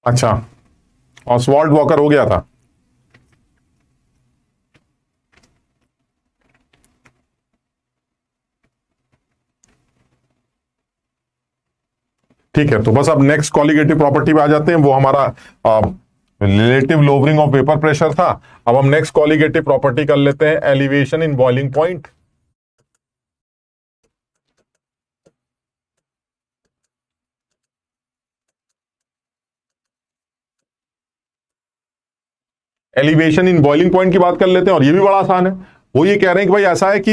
अच्छा, Oswald walker हो गया था। ठीक है, तो बस अब नेक्स्ट कॉलिगेटिव प्रॉपर्टी पे आ जाते हैं। वो हमारा relative lowering of vapour pressure था। अब हम नेक्स्ट कॉलिगेटिव प्रॉपर्टी कर लेते हैं, elevation in boiling point. Elevation in boiling point की बात कर लेते हैं, और ये भी बड़ा आसान है। वो ये कह रहे हैं कि भाई ऐसा है कि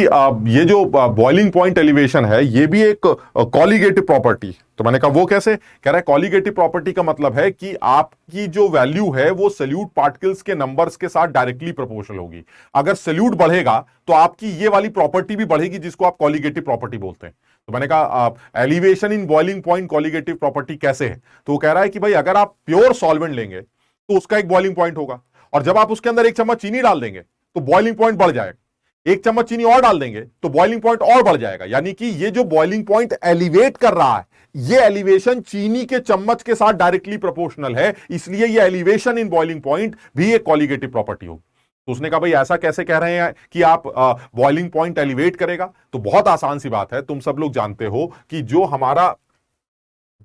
ये जो बॉइलिंग पॉइंट एलिवेशन है ये भी एक कॉलिगेटिव प्रॉपर्टी। तो मैंने कहा वो कैसे, कह रहा है कॉलिगेटिव प्रॉपर्टी का मतलब है कि आपकी जो वैल्यू है वो सल्यूट पार्टिकल्स के नंबर्स के साथ डायरेक्टली प्रोपोर्शनल होगी। अगर सल्यूट बढ़ेगा तो आपकी ये वाली प्रॉपर्टी भी बढ़ेगी जिसको आप कॉलिगेटिव प्रॉपर्टी बोलते हैं। तो मैंने कहा elevation in boiling point colligative property कैसे है, तो वो कह रहा है कि भाई अगर आप प्योर सॉल्वेंट लेंगे तो उसका एक बॉइलिंग पॉइंट होगा, और जब आप उसके अंदर एक चम्मच चीनी डाल देंगे तो बॉइलिंग पॉइंट बढ़ जाएगा। एक चम्मच चीनी और डाल देंगे तो बॉइलिंग पॉइंट और बढ़ जाएगा। यानी कि ये जो बॉइलिंग पॉइंट एलिवेट कर रहा है, ये एलिवेशन चीनी के चम्मच के साथ डायरेक्टली प्रोपोर्शनल है, इसलिए ये एलिवेशन इन बॉइलिंग पॉइंट भी एक कॉलिगेटिव प्रॉपर्टी होगी। तो उसने कहा भाई ऐसा कैसे कह रहे हैं कि आप बॉइलिंग पॉइंट एलिवेट करेगा, तो बहुत आसान सी बात है। तुम सब लोग जानते हो कि जो हमारा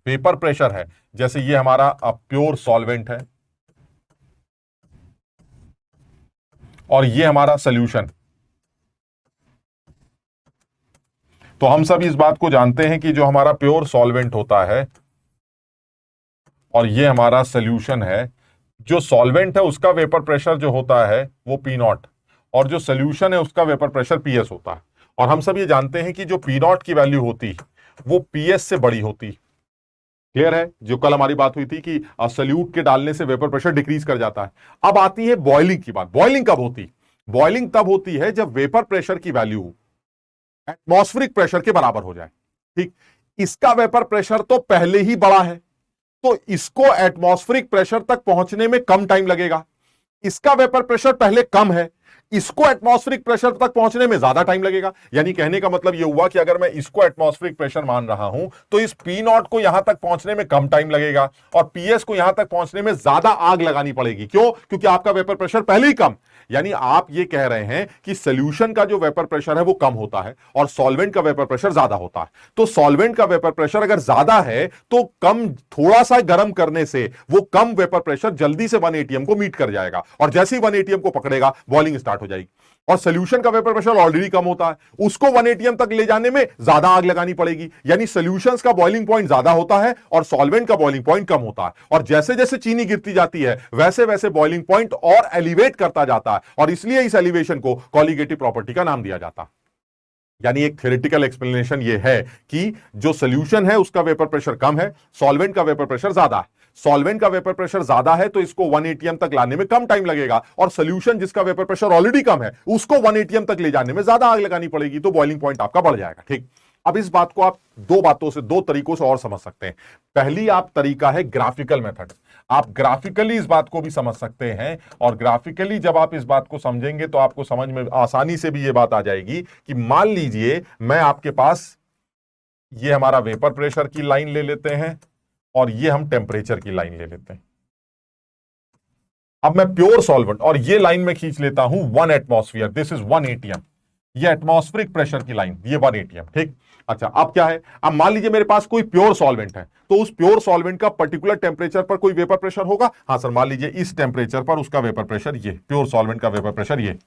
वेपर प्रेशर है, जैसे ये हमारा प्योर सॉल्वेंट है और ये हमारा सॉल्यूशन, तो हम सब इस बात को जानते हैं कि जो हमारा प्योर सॉल्वेंट होता है और ये हमारा सॉल्यूशन है, जो सॉल्वेंट है उसका वेपर प्रेशर जो होता है वो पी नॉट, और जो सॉल्यूशन है उसका वेपर प्रेशर पीएस होता है। और हम सब ये जानते हैं कि जो पी नॉट की वैल्यू होती वो पीएस से बड़ी होती। क्लियर है, जो कल हमारी बात हुई थी कि सल्यूट के डालने से वेपर प्रेशर डिक्रीज कर जाता है। अब आती है बॉइलिंग की बात। बॉइलिंग कब होती, बॉइलिंग तब होती है जब वेपर प्रेशर की वैल्यू एटमॉस्फेरिक प्रेशर के बराबर हो जाए। ठीक, इसका वेपर प्रेशर तो पहले ही बड़ा है, तो इसको एटमॉस्फेरिक प्रेशर तक पहुंचने में कम टाइम लगेगा। इसका वेपर प्रेशर पहले कम है, इसको एटमॉस्फेरिक प्रेशर तक पहुंचने में ज्यादा टाइम लगेगा। यानी कहने का मतलब यह हुआ कि अगर मैं इसको एटमॉस्फेरिक प्रेशर मान रहा हूं तो इस पी नॉट को यहां तक पहुंचने में कम टाइम लगेगा, और पीएस को यहां तक पहुंचने में ज्यादा आग लगानी पड़ेगी। क्यों, क्योंकि आपका वेपर प्रेशर पहले ही कम। यानी आप ये कह रहे हैं कि सॉल्यूशन का जो वेपर प्रेशर है वो कम होता है और सॉल्वेंट का वेपर प्रेशर ज्यादा होता है। तो सॉल्वेंट का वेपर प्रेशर अगर ज्यादा है तो कम, थोड़ा सा गर्म करने से वो कम वेपर प्रेशर जल्दी से 1 एटीएम को मीट कर जाएगा, और जैसे ही 1 एटीएम को पकड़ेगा बॉइलिंग स्टार्ट हो जाएगी। और सॉल्यूशन का वेपर प्रेशर ऑलरेडी कम होता है, उसको 1 एटीएम तक ले जाने में ज्यादा आग लगानी पड़ेगी। यानी सॉल्यूशंस का बॉइलिंग पॉइंट ज्यादा होता है और सॉल्वेंट का बॉइलिंग पॉइंट कम होता है। और जैसे जैसे चीनी गिरती जाती है वैसे वैसे बॉइलिंग पॉइंट और एलिवेट करता जाता है, और इसलिए इस एलिवेशन को कॉलिगेटिव प्रॉपर्टी का नाम दिया जाता है। यानी एक थ्योरेटिकल एक्सप्लेनेशन ये है कि जो सॉल्यूशन है उसका वेपर प्रेशर कम है, सॉल्वेंट का वेपर प्रेशर ज्यादा है। सॉल्वेंट का वेपर प्रेशर ज्यादा है तो इसको 1 एटीएम तक लाने में कम टाइम लगेगा, और सॉल्यूशन जिसका वेपर प्रेशर ऑलरेडी कम है उसको 1 एटीएम तक ले जाने में ज्यादा आग लगानी पड़ेगी, तो बॉइलिंग पॉइंट आपका बढ़ जाएगा। ठीक, अब इस बात को आप दो बातों से, दो तरीकों से और समझ सकते हैं। पहली आप तरीका है ग्राफिकल मेथड। आप ग्राफिकली इस बात को भी समझ सकते हैं, और ग्राफिकली जब आप इस बात को समझेंगे तो आपको समझ में आसानी से भी ये बात आ जाएगी कि मान लीजिए मैं आपके पास ये हमारा वेपर प्रेशर की लाइन ले लेते हैं और ये हम टेम्परेचर की लाइन ले लेते हैं। अब मैं प्योर सॉल्वेंट और ये लाइन में खींच लेता हूं 1 एटमॉस्फेयर, दिस इज 1 एटीएम। ये एटमॉस्फेरिक प्रेशर की लाइन, ये 1 एटीएम। ठीक, अच्छा अब क्या है, अब मान लीजिए मेरे पास कोई प्योर सॉल्वेंट है, तो उस प्योर सॉल्वेंट का पर्टिकुलर टेम्परेचर पर कोई वेपर प्रेशर होगा। हाँ सर, मान लीजिए इस टेम्परेचर पर उसका वेपर प्रेशर, ये प्योर सॉल्वेंट का वेपर प्रेशर ये।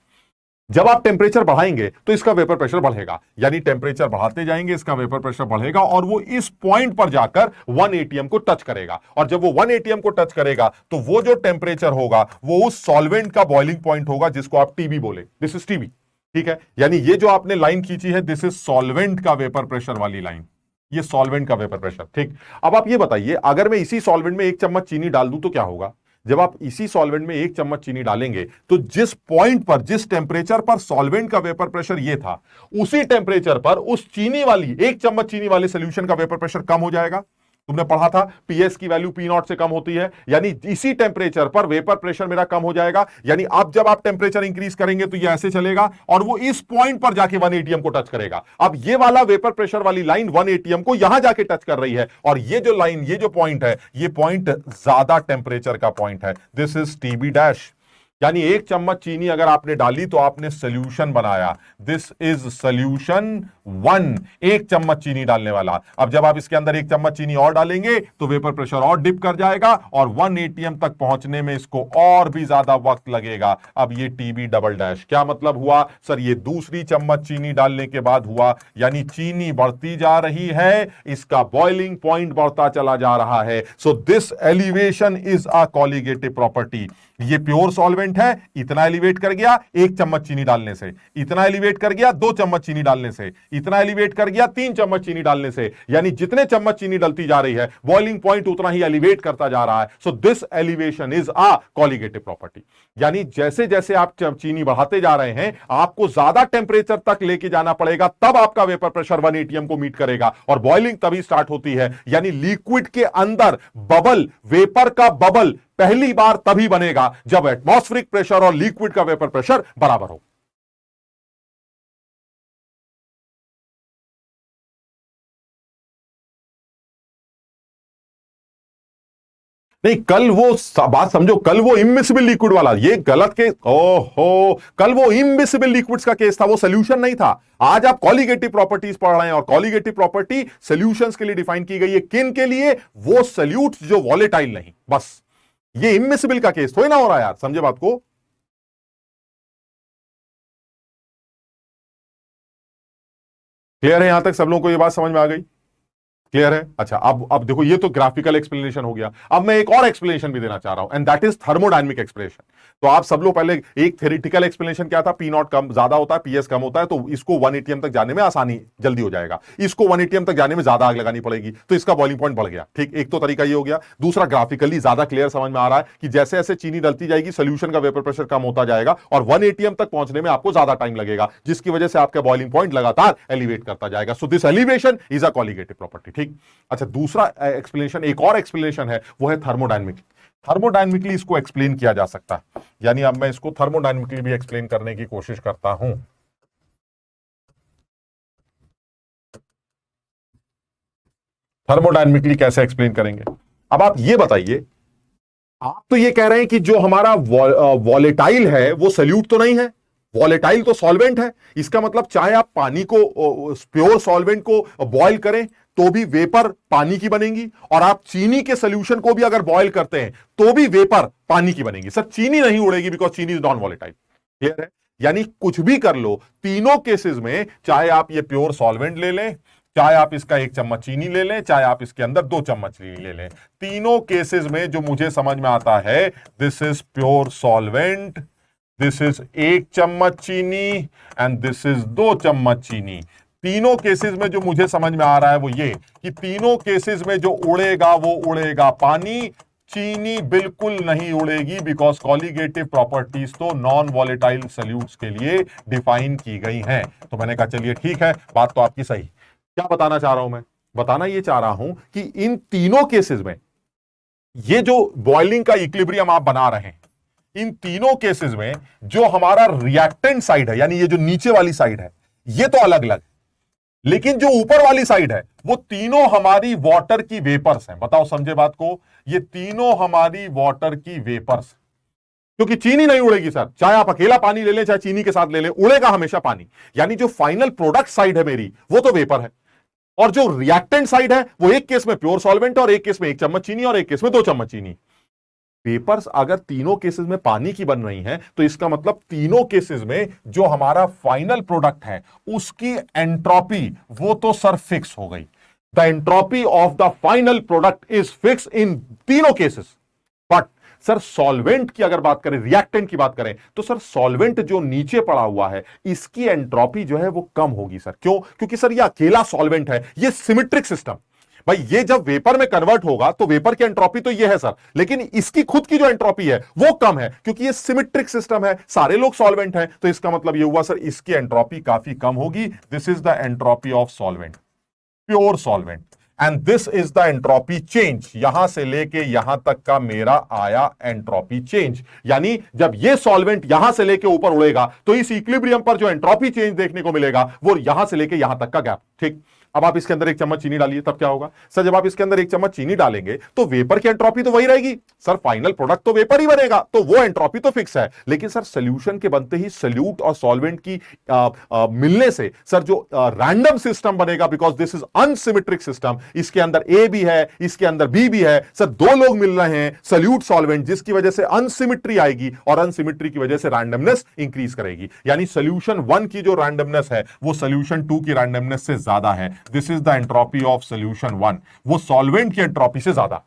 जब आप टेम्परेचर बढ़ाएंगे तो इसका वेपर प्रेशर बढ़ेगा, यानी टेम्परेचर बढ़ाते जाएंगे इसका वेपर प्रेशर बढ़ेगा, और वो इस पॉइंट पर जाकर 1 एटीएम को टच करेगा। और जब वो 1 एटीएम को टच करेगा तो वो जो टेम्परेचर होगा वो उस सॉल्वेंट का बॉइलिंग पॉइंट होगा, जिसको आप टीबी बोले, दिस इज टीबी। ठीक है, यानी ये जो आपने लाइन खींची है दिस इज सॉल्वेंट का वेपर प्रेशर वाली लाइन, ये सॉल्वेंट का वेपर प्रेशर। ठीक, अब आप ये बताइए अगर मैं इसी सॉल्वेंट में 1 चम्मच चीनी डाल दूं तो क्या होगा। जब आप इसी सॉल्वेंट में 1 चम्मच चीनी डालेंगे तो जिस पॉइंट पर, जिस टेम्परेचर पर सॉल्वेंट का वेपर प्रेशर ये था, उसी टेम्परेचर पर उस चीनी वाली 1 चम्मच चीनी वाले सोल्यूशन का वेपर प्रेशर कम हो जाएगा। तुमने पढ़ा था पीएस की वैल्यू पी नॉट से कम होती है, यानी इसी टेम्परेचर पर वेपर प्रेशर मेरा कम हो जाएगा। यानी अब जब आप टेम्परेचर इंक्रीज करेंगे तो ये ऐसे चलेगा और वो इस पॉइंट पर जाके 1 एटीएम को टच करेगा। अब ये वाला वेपर प्रेशर वाली लाइन 1 एटीएम को यहां जाके टच कर रही है, और ये जो लाइन, ये जो पॉइंट है, ये पॉइंट ज्यादा टेम्परेचर का पॉइंट है। This is TB dash. यानी 1 चम्मच चीनी अगर आपने डाली तो आपने सोल्यूशन बनाया। दिस इज सोल्यूशन 1, 1 चम्मच चीनी डालने वाला। अब जब आप इसके अंदर 1 चम्मच चीनी और डालेंगे तो वेपर प्रेशर और डिप कर जाएगा और 1 एटीएम तक पहुंचने में इसको और भी ज्यादा वक्त लगेगा। अब ये टीबी डबल डैश क्या मतलब हुआ सर? ये दूसरी चम्मच चीनी डालने के बाद हुआ, यानी चीनी बढ़ती जा रही है, इसका बॉइलिंग पॉइंट बढ़ता चला जा रहा है। So this elevation is a colligative property. ये प्योर सॉल्वेंट है, इतना एलिवेट कर गया 1 चम्मच चीनी डालने से, इतना एलिवेट कर गया 2 चम्मच चीनी डालने से, इतना एलिवेट कर गया 3 चम्मच चीनी डालने से। यानी जितने चम्मच चीनी डलती जा रही है बॉइलिंग पॉइंट उतना ही एलिवेट करता जा रहा है। So this elevation is a colligative property. यानी जैसे जैसे आप चीनी बढ़ाते जा रहे हैं आपको ज्यादा टेम्परेचर तक लेके जाना पड़ेगा, तब आपका वेपर प्रेशर 1 एटीएम को मीट करेगा और बॉइलिंग तभी स्टार्ट होती है। यानी लिक्विड के अंदर बबल, वेपर का बबल पहली बार तभी बनेगा जब एटमॉस्फेरिक प्रेशर और लिक्विड का वेपर प्रेशर बराबर हो। नहीं, कल वो बात समझो, कल वो इमिसिबल लिक्विड वाला, ये गलत केस। ओहो, कल वो इमिसिबल लिक्विड्स का केस था, वो सोल्यूशन नहीं था। आज आप कॉलिगेटिव प्रॉपर्टीज पढ़ रहे हैं और कॉलिगेटिव प्रॉपर्टी सॉल्यूशंस के लिए डिफाइन की गई है। किन के लिए? वो सॉल्यूट्स जो वॉलेटाइल नहीं। बस ये इमिसिबल का केस थोड़ी ना हो रहा है यार, समझे बात को? क्लियर है? यहां तक सब लोगों को ये बात समझ में आ गई? क्लियर है? अच्छा, अब देखो, ये तो ग्राफिकल एक्सप्लेनेशन हो गया। अब मैं एक और एक्सप्लेनेशन भी देना चाह रहा हूं, and that is thermodynamic explanation. तो आप सब लोग पहले, एक थ्योरेटिकल एक्सप्लेनेशन क्या था? पी नॉट कम ज्यादा होता है, पीएस कम होता है, तो इसको 1 एटीएम तक जाने में आसानी जल्दी हो जाएगा, इसको 1 एटीएम तक जाने में ज्यादा आग लगानी पड़ेगी, तो इसका बॉइलिंग पॉइंट बढ़ गया। ठीक, एक तो तरीका ये हो गया। दूसरा, ग्राफिकली ज्यादा क्लियर समझ में आ रहा है कि जैसे जैसे चीनी डलती जाएगी सोल्यूशन का वेपर प्रेशर कम होता जाएगा और 1 एटीएम तक पहुंचने में आपको ज्यादा टाइम लगेगा, जिसकी वजह से आपका बॉइलिंग पॉइंट लगातार एलिवेट करता जाएगा। So this elevation is a colligative property. ठीक, अच्छा, दूसरा एक्सप्लेनेशन, एक और एक्सप्लेनेशन है, वो है थर्मोडायनेमिक। थर्मोडायनेमिकली इसको एक्सप्लेन किया जा सकता है, यानी अब मैं इसको थर्मोडायनेमिकली भी एक्सप्लेन करने की कोशिश करता हूं। थर्मोडायनेमिकली कैसे एक्सप्लेन करेंगे? अब आप ये बताइए, आप तो ये कह रहे हैं कि जो हमारा वॉलेटाइल है वो सॉल्यूट तो नहीं है, वॉलेटाइल तो सॉल्वेंट है। इसका मतलब चाहे आप पानी को, प्योर सॉल्वेंट को बॉयल करें तो भी वेपर पानी की बनेगी, और आप चीनी के सोल्यूशन को भी अगर बॉयल करते हैं तो भी वेपर पानी की बनेगी। सर चीनी नहीं उड़ेगी, बिकॉज चीनी इज नॉन वॉलेटाइल। क्लियर है? यानी कुछ भी कर लो, तीनों केसेस में, चाहे आप ये प्योर सॉल्वेंट ले लें, चाहे आप इसका 1 चम्मच चीनी ले लें, चाहे आप इसके अंदर 2 चम्मच चीनी ले लें, तीनों केसेस में जो मुझे समझ में आता है, this is pure solvent, this is 1 चम्मच चीनी एंड दिस इज 2 चम्मच चीनी। तीनों केसेस में जो मुझे समझ में आ रहा है वो ये कि तीनों केसेस में जो उड़ेगा वो उड़ेगा पानी, चीनी बिल्कुल नहीं उड़ेगी, बिकॉज कॉलिगेटिव प्रॉपर्टीज तो नॉन वॉलेटाइल सॉल्यूट्स के लिए डिफाइन की गई हैं। तो मैंने कहा चलिए ठीक है, बात तो आपकी सही। क्या बताना चाह रहा हूं मैं? बताना ये चाह रहा हूं कि इन तीनों केसेस में ये जो बॉइलिंग का इक्विलिब्रियम आप बना रहे हैं, इन तीनों केसेस में जो हमारा रिएक्टेंट साइड है, यानी ये जो नीचे वाली साइड है, ये तो अलग अलग, लेकिन जो ऊपर वाली साइड है वो तीनों हमारी वाटर की वेपर्स हैं। बताओ, समझे बात को? ये तीनों हमारी वाटर की वेपर्स, क्योंकि चीनी नहीं उड़ेगी सर, चाहे आप अकेला पानी ले लें चाहे चीनी के साथ ले लें, उड़ेगा हमेशा पानी। यानी जो फाइनल प्रोडक्ट साइड है मेरी, वो तो वेपर है, और जो रिएक्टेंट साइड है वो एक केस में प्योर सॉल्वेंट और एक केस में 1 चम्मच चीनी और एक केस में 2 चम्मच चीनी। पेपर्स अगर तीनों केसेस में पानी की बन रही हैं तो इसका मतलब तीनों केसेस में जो हमारा फाइनल प्रोडक्ट है उसकी एंट्रोपी वो तो सर फिक्स हो गई। The entropy of the final product is fix in तीनों केसेस। बट सर सॉल्वेंट की अगर बात करें, रिएक्टेंट की बात करें, तो सर सॉल्वेंट जो नीचे पड़ा हुआ है इसकी एंट्रोपी जो है वो कम होगी सर। क्यों? क्योंकि सर ये अकेला सॉल्वेंट है, ये सिमेट्रिक सिस्टम। भाई ये जब वेपर में कन्वर्ट होगा तो वेपर की एंट्रोपी तो ये है सर, लेकिन इसकी खुद की जो एंट्रोपी है वो कम है, क्योंकि ये सिमेट्रिक सिस्टम है, सारे लोग सॉल्वेंट हैं। तो इसका मतलब ये हुआ सर इसकी एंट्रोपी काफी कम होगी। This is the entropy of solvent, pure solvent. And this is the entropy change. यहां से लेके यहां तक का मेरा आया एंट्रोपी चेंज। यानी जब ये सॉल्वेंट यहां से लेके ऊपर उड़ेगा तो इस इक्विलिब्रियम पर जो एंट्रोपी चेंज देखने को मिलेगा वो यहां से लेके यहां तक का गैप। ठीक, अब आप इसके अंदर एक चम्मच चीनी डालिए, तब क्या होगा सर? जब आप इसके अंदर एक चम्मच चीनी डालेंगे तो वेपर की एंट्रोपी तो वही रहेगी सर, फाइनल प्रोडक्ट तो वेपर ही बनेगा, तो वो एंट्रोपी तो फिक्स है। लेकिन सर सोल्यूशन के बनते ही सोल्यूट और सॉल्वेंट की मिलने से सर जो रैंडम सिस्टम बनेगा, because this is unsymmetric system, इसके अंदर ए भी है, इसके अंदर बी भी है सर, दो लोग मिल रहे हैं सोल्यूट सॉल्वेंट, जिसकी वजह से अनसिमेट्री आएगी और अनसिमेट्री की वजह से रैंडमनेस इंक्रीज करेगी। यानी सोल्यूशन 1 की जो रैंडमनेस है वो सोल्यूशन 2 की रैंडमनेस से ज्यादा है। This is the entropy of solution 1, वो सॉल्वेंट की एंट्रोपी से ज्यादा।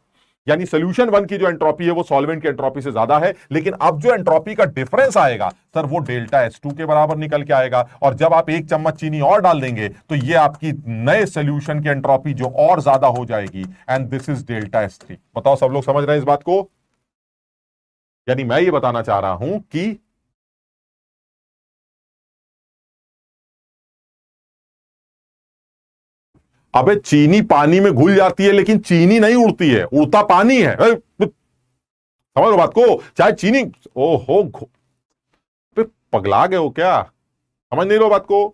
यानी सोल्यूशन 1 की जो एंट्रोपी है वो सॉल्वेंट की एंट्रोपी से ज्यादा है। लेकिन अब जो एंट्रोपी का डिफरेंस आएगा सर वो डेल्टा H2 के बराबर निकल के आएगा। और जब आप एक चम्मच चीनी और डाल देंगे तो ये आपकी नए सोल्यूशन की एंट्रोपी जो और ज्यादा हो जाएगी, and this is delta H3। बताओ सब लोग समझ रहे हैं इस बात को? यानी मैं ये बताना चाह रहा हूं कि अबे चीनी पानी में घुल जाती है लेकिन चीनी नहीं उड़ती है, उड़ता पानी है। समझ लो बात को? चाहे चीनी, ओहो पगला गए हो क्या? समझ नहीं लो बात को?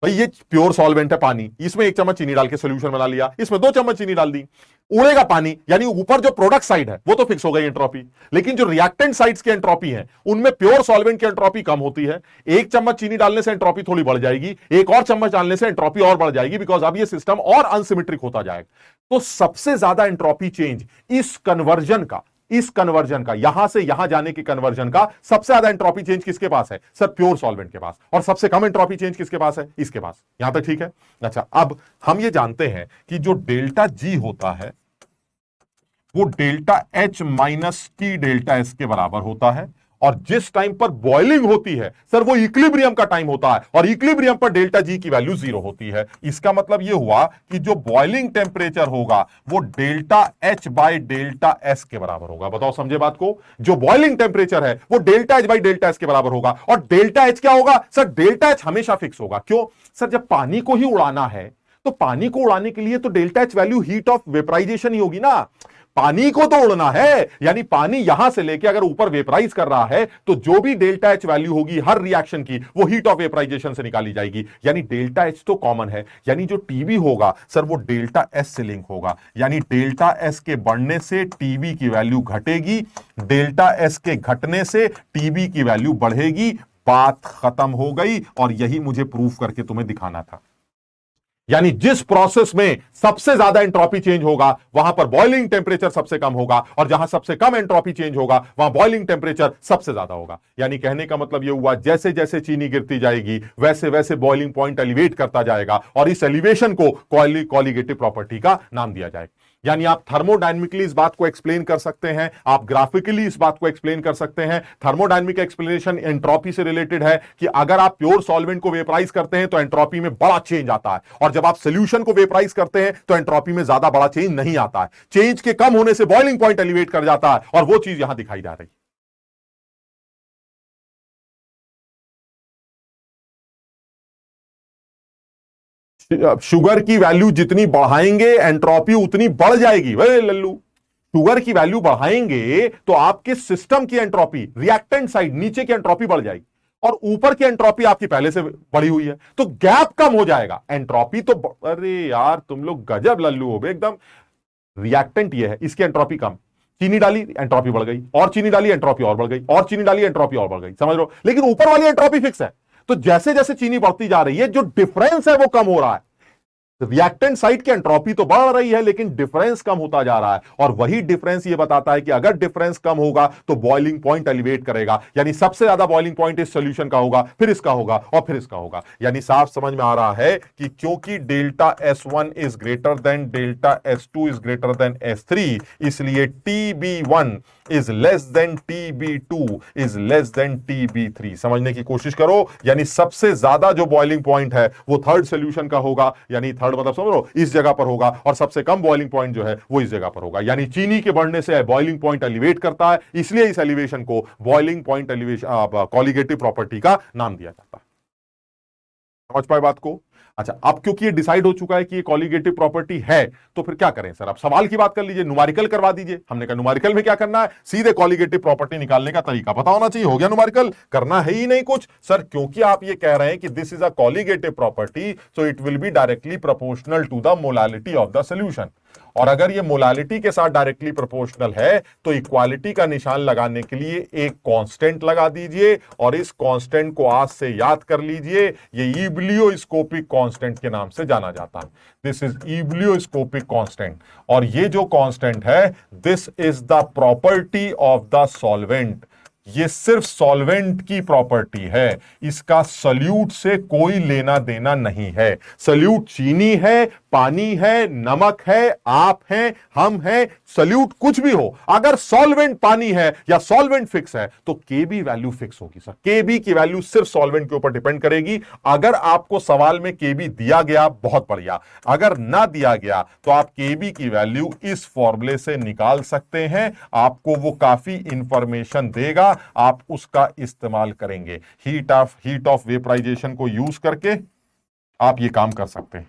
भाई ये प्योर सॉल्वेंट है पानी, इसमें एक चम्मच चीनी डाल के सोल्यूशन बना लिया, इसमें 2 चम्मच चीनी डाल दी, उड़ेगा पानी। यानी ऊपर जो प्रोडक्ट साइड है वो तो फिक्स हो गई एंट्रोपी, लेकिन जो रिएक्टेंट साइड्स की एंट्रोपी है उनमें प्योर सॉल्वेंट की एंट्रोपी कम होती है। एक चम्मच चीनी डालने से एंट्रोपी थोड़ी बढ़ जाएगी, एक और चम्मच डालने से एंट्रोपी और बढ़ जाएगी, बिकॉज अब ये सिस्टम और अनसिमेट्रिक होता जाएगा। तो सबसे ज्यादा एंट्रोपी चेंज इस कन्वर्जन का यहां से यहां जाने की कन्वर्जन का सबसे ज्यादा एंट्रोपी चेंज किसके पास है सर? प्योर सॉल्वेंट के पास। और सबसे कम एंट्रोपी चेंज किसके पास है? इसके पास। यहां तक ठीक है? अच्छा, अब हम ये जानते हैं कि जो डेल्टा G होता है वो delta H minus T delta S के बराबर होता है। और जिस टाइम पर बॉइलिंग होती है सर वो इक्विलिब्रियम का टाइम होता है, और इक्विलिब्रियम पर डेल्टा G की वैल्यू 0 होती है। इसका मतलब यह हुआ कि जो बॉइलिंग टेम्परेचर होगा वो delta H by delta S के बराबर होगा। बताओ समझे बात को? जो बॉइलिंग टेम्परेचर है वो delta H by delta S के बराबर होगा। और डेल्टा H क्या होगा सर? डेल्टा H हमेशा फिक्स होगा। क्यों सर? जब पानी को ही उड़ाना है तो पानी को उड़ाने के लिए तो delta H value heat of vaporisation ही होगी ना। पानी को तो उड़ना है, यानी पानी यहां से लेके अगर ऊपर वेपराइज कर रहा है तो जो भी डेल्टा H वैल्यू होगी हर रिएक्शन की वो हीट ऑफ वेपराइजेशन से निकाली जाएगी। यानी डेल्टा H तो कॉमन है, यानी जो टीबी होगा सर वो डेल्टा S से लिंक होगा। यानी डेल्टा S के बढ़ने से टीबी की वैल्यू घटेगी, डेल्टा S के घटने से टीबी की वैल्यू बढ़ेगी। बात खत्म हो गई, और यही मुझे प्रूफ करके तुम्हें दिखाना था। यानी जिस प्रोसेस में सबसे ज्यादा एंट्रोपी चेंज होगा वहां पर बॉइलिंग टेम्परेचर सबसे कम होगा, और जहां सबसे कम एंट्रोपी चेंज होगा वहां बॉइलिंग टेम्परेचर सबसे ज्यादा होगा। यानी कहने का मतलब यह हुआ जैसे जैसे चीनी गिरती जाएगी वैसे वैसे बॉइलिंग पॉइंट एलिवेट करता जाएगा, और इस एलिवेशन को कॉलीगेटिव प्रॉपर्टी का नाम दिया जाएगा। यानी आप थर्मोडायनेमिकली इस बात को एक्सप्लेन कर सकते हैं, आप ग्राफिकली इस बात को एक्सप्लेन कर सकते हैं। थर्मोडायनेमिक एक्सप्लेनेशन एंट्रोपी से रिलेटेड है कि अगर आप प्योर सॉल्वेंट को वेपराइज करते हैं तो एंट्रोपी में बड़ा चेंज आता है, और जब आप सोल्यूशन को वेपराइज करते हैं तो एंट्रोपी में ज्यादा बड़ा चेंज नहीं आता है। चेंज के कम होने से बॉइलिंग पॉइंट एलिवेट कर जाता है, और वो चीज यहां दिखाई जा रही है। शुगर की वैल्यू जितनी बढ़ाएंगे एंट्रोपी उतनी बढ़ जाएगी। वे लल्लू, शुगर की वैल्यू बढ़ाएंगे तो आपके सिस्टम की एंट्रोपी, रिएक्टेंट साइड नीचे की एंट्रोपी बढ़ जाएगी, और ऊपर की एंट्रोपी आपकी पहले से बढ़ी हुई है, तो गैप कम हो जाएगा। एंट्रोपी तो अरे यार तुम लोग गजब लल्लू हो एकदम। रिएक्टेंट ये है, इसकी एंट्रोपी कम, चीनी डाली एंट्रोपी बढ़ गई, और चीनी डाली एंट्रोपी और बढ़ गई, और चीनी डाली एंट्रोपी और बढ़ गई। समझ लो? लेकिन ऊपर वाली एंट्रोपी फिक्स है। तो जैसे जैसे चीनी बढ़ती जा रही है जो डिफरेंस है वो कम हो रहा है। रिएक्टेंट साइड की एंट्रोपी तो बढ़ रही है लेकिन डिफरेंस कम होता जा रहा है, और वही डिफरेंस ये बताता है कि अगर डिफरेंस कम होगा तो बॉइलिंग पॉइंट एलिवेट करेगा। यानी सबसे ज्यादा बॉइलिंग पॉइंट इस सॉल्यूशन का होगा, फिर इसका होगा, और फिर इसका होगा। यानी साफ समझ में आ रहा है कि क्योंकि delta S1 is greater than delta S2 is greater than S3, इसलिए TB1 is less than TB2 is less than TB3। समझने की कोशिश करो। यानी सबसे ज्यादा जो बॉइलिंग पॉइंट है वो थर्ड सॉल्यूशन का होगा, यानी थर्ड मतलब समझ लो इस जगह पर होगा, और सबसे कम बॉइलिंग पॉइंट जो है वो इस जगह पर होगा। यानी चीनी के बढ़ने से बॉइलिंग पॉइंट एलिवेट करता है, इसलिए इस एलिवेशन को boiling point elevation colligative property का नाम दिया जाता है। समझ पाए बात को? अच्छा, अब क्योंकि ये डिसाइड हो चुका है कि ये कॉलिगेटिव प्रॉपर्टी है, तो फिर क्या करें सर? अब सवाल की बात कर लीजिए, न्यूमेरिकल करवा दीजिए। हमने कहा न्यूमेरिकल में क्या करना है, सीधे कॉलिगेटिव प्रॉपर्टी निकालने का तरीका पता होना चाहिए। हो गया न्यूमेरिकल, करना है ही नहीं कुछ सर, क्योंकि आप ये कह रहे हैं कि this is a colligative property, so it will be directly proportional to the molality of the solution. और अगर ये मोलालिटी के साथ डायरेक्टली प्रोपोर्शनल है तो इक्वालिटी का निशान लगाने के लिए एक कांस्टेंट लगा दीजिए, और इस कांस्टेंट को आज से याद कर लीजिए, ये इब्लियोस्कोपिक कांस्टेंट के नाम से जाना जाता है। दिस इज इब्लियोस्कोपिक कांस्टेंट, और ये जो कांस्टेंट है, this is the property of the solvent. ये सिर्फ सॉल्वेंट की प्रॉपर्टी है, इसका सल्यूट से कोई लेना देना नहीं है। सल्यूट चीनी है, पानी है, नमक है, आप हैं, हम हैं, सल्यूट कुछ भी हो, अगर सॉल्वेंट पानी है या सॉल्वेंट फिक्स है तो केबी वैल्यू फिक्स होगी सर। केबी की वैल्यू सिर्फ सॉल्वेंट के ऊपर डिपेंड करेगी। अगर आपको सवाल में केबी दिया गया, बहुत बढ़िया, अगर ना दिया गया तो आप केबी की वैल्यू इस फॉर्मूले से निकाल सकते हैं। आपको वो काफी इंफॉर्मेशन देगा, आप उसका इस्तेमाल करेंगे। हीट ऑफ वेपराइजेशन को यूज करके आप ये काम कर सकते हैं।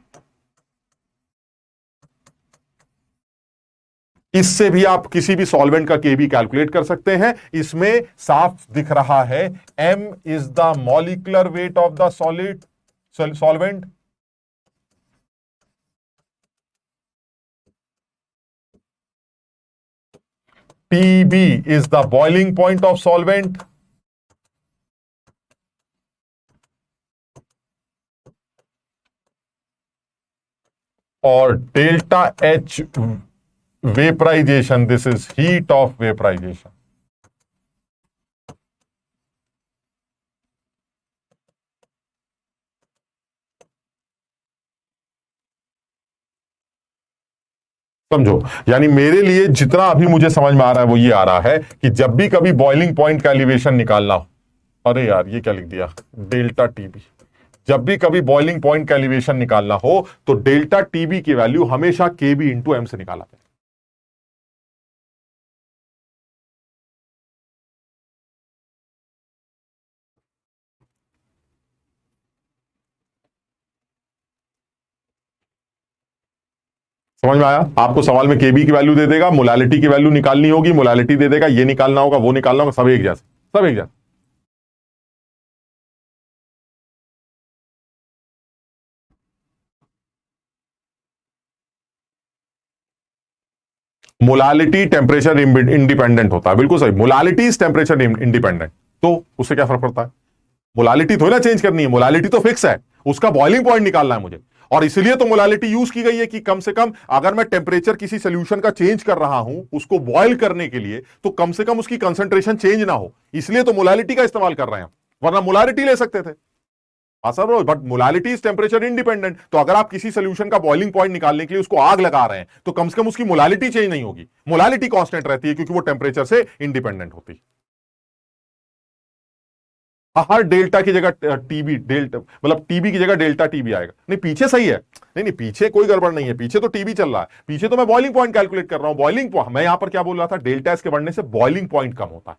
इससे भी आप किसी भी सॉल्वेंट का केबी कैलकुलेट कर सकते हैं। इसमें साफ दिख रहा है m is the molecular weight of the solid solvent, TB is the boiling point of solvent, और delta H vaporization, this is heat of vaporization. समझो, यानी मेरे लिए जितना अभी मुझे समझ में आ रहा है वो ये आ रहा है कि जब भी कभी बॉइलिंग पॉइंट का एलिवेशन निकालना हो, अरे यार ये क्या लिख दिया, डेल्टा टीबी, जब भी कभी बॉइलिंग पॉइंट का एलिवेशन निकालना हो तो डेल्टा टीबी की वैल्यू हमेशा केबी इंटू एम से निकाला जाए। समझ में आया? आपको सवाल में केबी की वैल्यू दे देगा, मोलालिटी की वैल्यू निकालनी होगी, मोलालिटी दे देगा, ये निकालना होगा, वो निकालना होगा, सब एक जैसे, सब एक जैसे। मोलालिटी टेम्परेचर इंडिपेंडेंट होता है, बिल्कुल सही, मोलालिटी इज टेम्परेचर इंडिपेंडेंट। तो उससे क्या फर्क पड़ता है? मोलालिटी थोड़ी ना चेंज करनी है, मोलालिटी तो फिक्स है, उसका बॉइलिंग पॉइंट निकालना है मुझे। और इसलिए तो मोलालिटी यूज की गई है कि कम से कम अगर मैं टेम्परेचर किसी सोल्यूशन का चेंज कर रहा हूं उसको बॉयल करने के लिए, तो कम से कम उसकी कंसंट्रेशन चेंज ना हो, इसलिए तो मोलालिटी का इस्तेमाल कर रहे हैं, वरना मोलालिटी ले सकते थे। हाँ sir, but molality is temperature independent, तो अगर आप किसी सोल्यूशन का बॉइलिंग पॉइंट निकालने के लिए उसको आग लगा रहे हैं तो कम से कम उसकी मोलालिटी चेंज नहीं होगी, मोलालिटी कांस्टेंट रहती है क्योंकि वो टेम्परेचर से इंडिपेंडेंट होती है। हर डेल्टा की जगह टीबी, डेल्टा मतलब टीबी की जगह डेल्टा टीबी आएगा। नहीं पीछे सही है, नहीं नहीं पीछे कोई गड़बड़ नहीं है, पीछे तो टीबी चल रहा है, पीछे तो मैं बॉइलिंग पॉइंट कैलकुलेट कर रहा हूं। बॉइलिंग मैं यहां पर क्या बोल रहा था, डेल्टा एस के बढ़ने से बॉइलिंग पॉइंट कम होता है।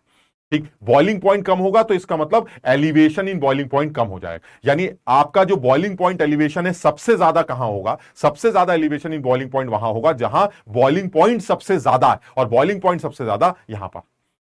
ठीक, बॉइलिंग पॉइंट कम होगा तो इसका मतलब एलिवेशन इन बॉइलिंग पॉइंट कम हो जाएगा। यानी आपका जो बॉइलिंग पॉइंट एलिवेशन है सबसे ज्यादा कहां होगा, सबसे ज्यादा एलिवेशन इन बॉइलिंग पॉइंट वहां होगा जहां बॉइलिंग पॉइंट सबसे ज्यादा है, और बॉइलिंग पॉइंट सबसे ज्यादा यहां पर।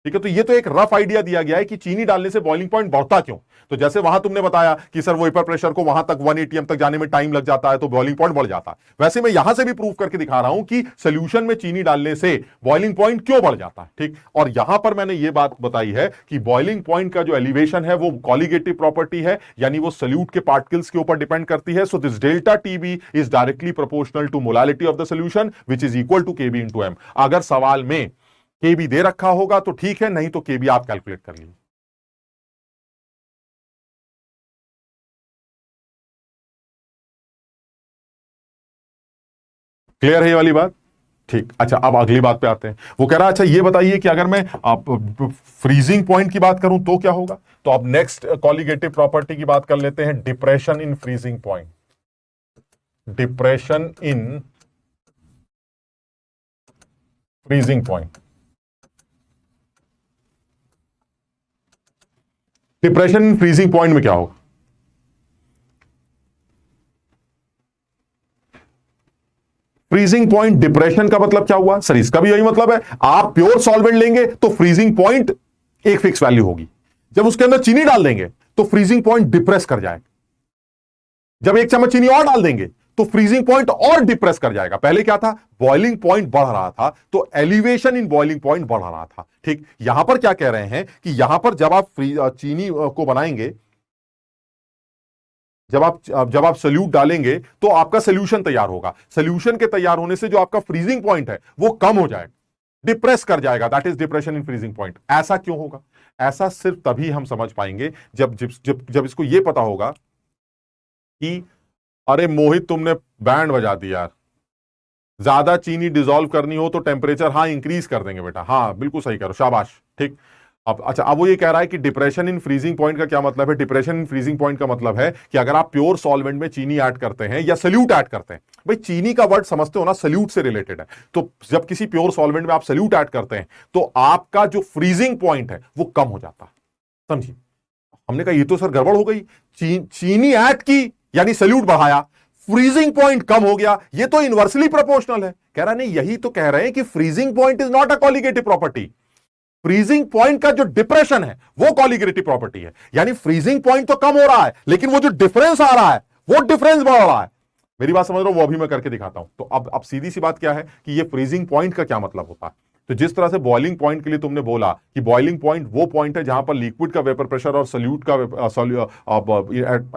ठीक है, तो ये तो एक रफ आइडिया दिया गया है कि चीनी डालने से बॉइलिंग पॉइंट बढ़ता क्यों। तो जैसे वहां तुमने बताया कि सर वेपर प्रेशर को वहां तक 1 atm तक जाने में टाइम लग जाता है तो बॉइलिंग पॉइंट बढ़ जाता है, वैसे मैं यहां से भी प्रूव करके दिखा रहा हूं कि सोल्यूशन में चीनी डालने से बॉइलिंग पॉइंट क्यों बढ़ जाता है। ठीक, और यहां पर मैंने ये बात बताई है कि बॉइलिंग पॉइंट का जो एलिवेशन है वो कॉलिगेटिव प्रॉपर्टी है, यानी वो सोल्यूट के पार्टिकल्स के ऊपर डिपेंड करती है। So this delta TB is directly proportional to molality of the solution which is equal to KB into M. अगर सवाल में केबी दे रखा होगा तो ठीक है, नहीं तो केबी आप कैलकुलेट कर लीजिए। क्लियर है ये वाली बात? ठीक, अच्छा अब अगली बात पे आते हैं। वो कह रहा है अच्छा ये बताइए कि अगर मैं आप फ्रीजिंग पॉइंट की बात करूं तो क्या होगा। तो अब नेक्स्ट कॉलिगेटिव प्रॉपर्टी की बात कर लेते हैं, depression in freezing point. Depression in freezing point, depression in freezing point में क्या होगा? फ्रीजिंग पॉइंट डिप्रेशन का मतलब क्या हुआ सर? इसका भी यही मतलब है, आप प्योर सॉल्वेंट लेंगे तो फ्रीजिंग पॉइंट एक फिक्स वैल्यू होगी, जब उसके अंदर चीनी डाल देंगे तो फ्रीजिंग पॉइंट डिप्रेस कर जाएगा, जब एक चम्मच चीनी और डाल देंगे तो फ्रीजिंग पॉइंट और डिप्रेस कर जाएगा। पहले क्या था, बॉइलिंग पॉइंट बढ़ रहा था तो एलिवेशन इन बॉइलिंग पॉइंट बढ़ रहा था। ठीक, यहां पर क्या कह रहे हैं कि यहां पर जब आप चीनी को बनाएंगे, जब आप सोल्यूट डालेंगे तो आपका सोल्यूशन तैयार होगा, सोल्यूशन के तैयार होने से जो आपका फ्रीजिंग पॉइंट है वो कम हो जाएगा, डिप्रेस कर जाएगा, that is depression in freezing point. ऐसा क्यों होगा? ऐसा सिर्फ तभी हम समझ पाएंगे जब जब जब, जब इसको यह पता होगा कि अरे मोहित तुमने बैंड बजा दिया यार, ज्यादा चीनी डिसॉल्व करनी हो तो टेम्परेचर हाँ इंक्रीज कर देंगे बेटा, हाँ बिल्कुल सही करो, शाबाश। ठीक, अब अच्छा, अब वो ये कह रहा है कि डिप्रेशन इन फ्रीजिंग पॉइंट का क्या मतलब है? डिप्रेशन इन फ्रीजिंग पॉइंट का मतलब है कि अगर आप प्योर सॉल्वेंट में चीनी ऐड करते हैं या सोल्यूट ऐड करते हैं, भाई चीनी का वर्ड समझते हो ना, सोल्यूट से रिलेटेड है, तो जब किसी प्योर सॉल्वेंट में आप सोल्यूट ऐड करते हैं तो आपका जो फ्रीजिंग पॉइंट है वो कम हो जाता है। समझिए, हमने कहा ये तो सर गड़बड़ हो गई, चीनी ऐड की यानी सोल्यूट बढ़ाया, फ्रीजिंग पॉइंट कम हो गया, ये तो इनवर्सली प्रोपोर्शनल है। कह रहा नहीं, यही तो कह रहे हैं कि freezing point is not a colligative property, freezing point का जो डिप्रेशन है वो कॉलिगेटिव प्रॉपर्टी है। यानी फ्रीजिंग पॉइंट तो कम हो रहा है लेकिन वो जो डिफरेंस आ रहा है वो डिफरेंस बढ़ रहा है। मेरी बात समझ रहे हो? वो अभी मैं करके दिखाता हूं। तो अब सीधी सी बात क्या है कि ये फ्रीजिंग पॉइंट का क्या मतलब होता है। तो जिस तरह से बॉइलिंग पॉइंट के लिए तुमने बोला कि बॉइलिंग पॉइंट वो पॉइंट है जहां पर लिक्विड का वेपर प्रेशर और सोल्यूट का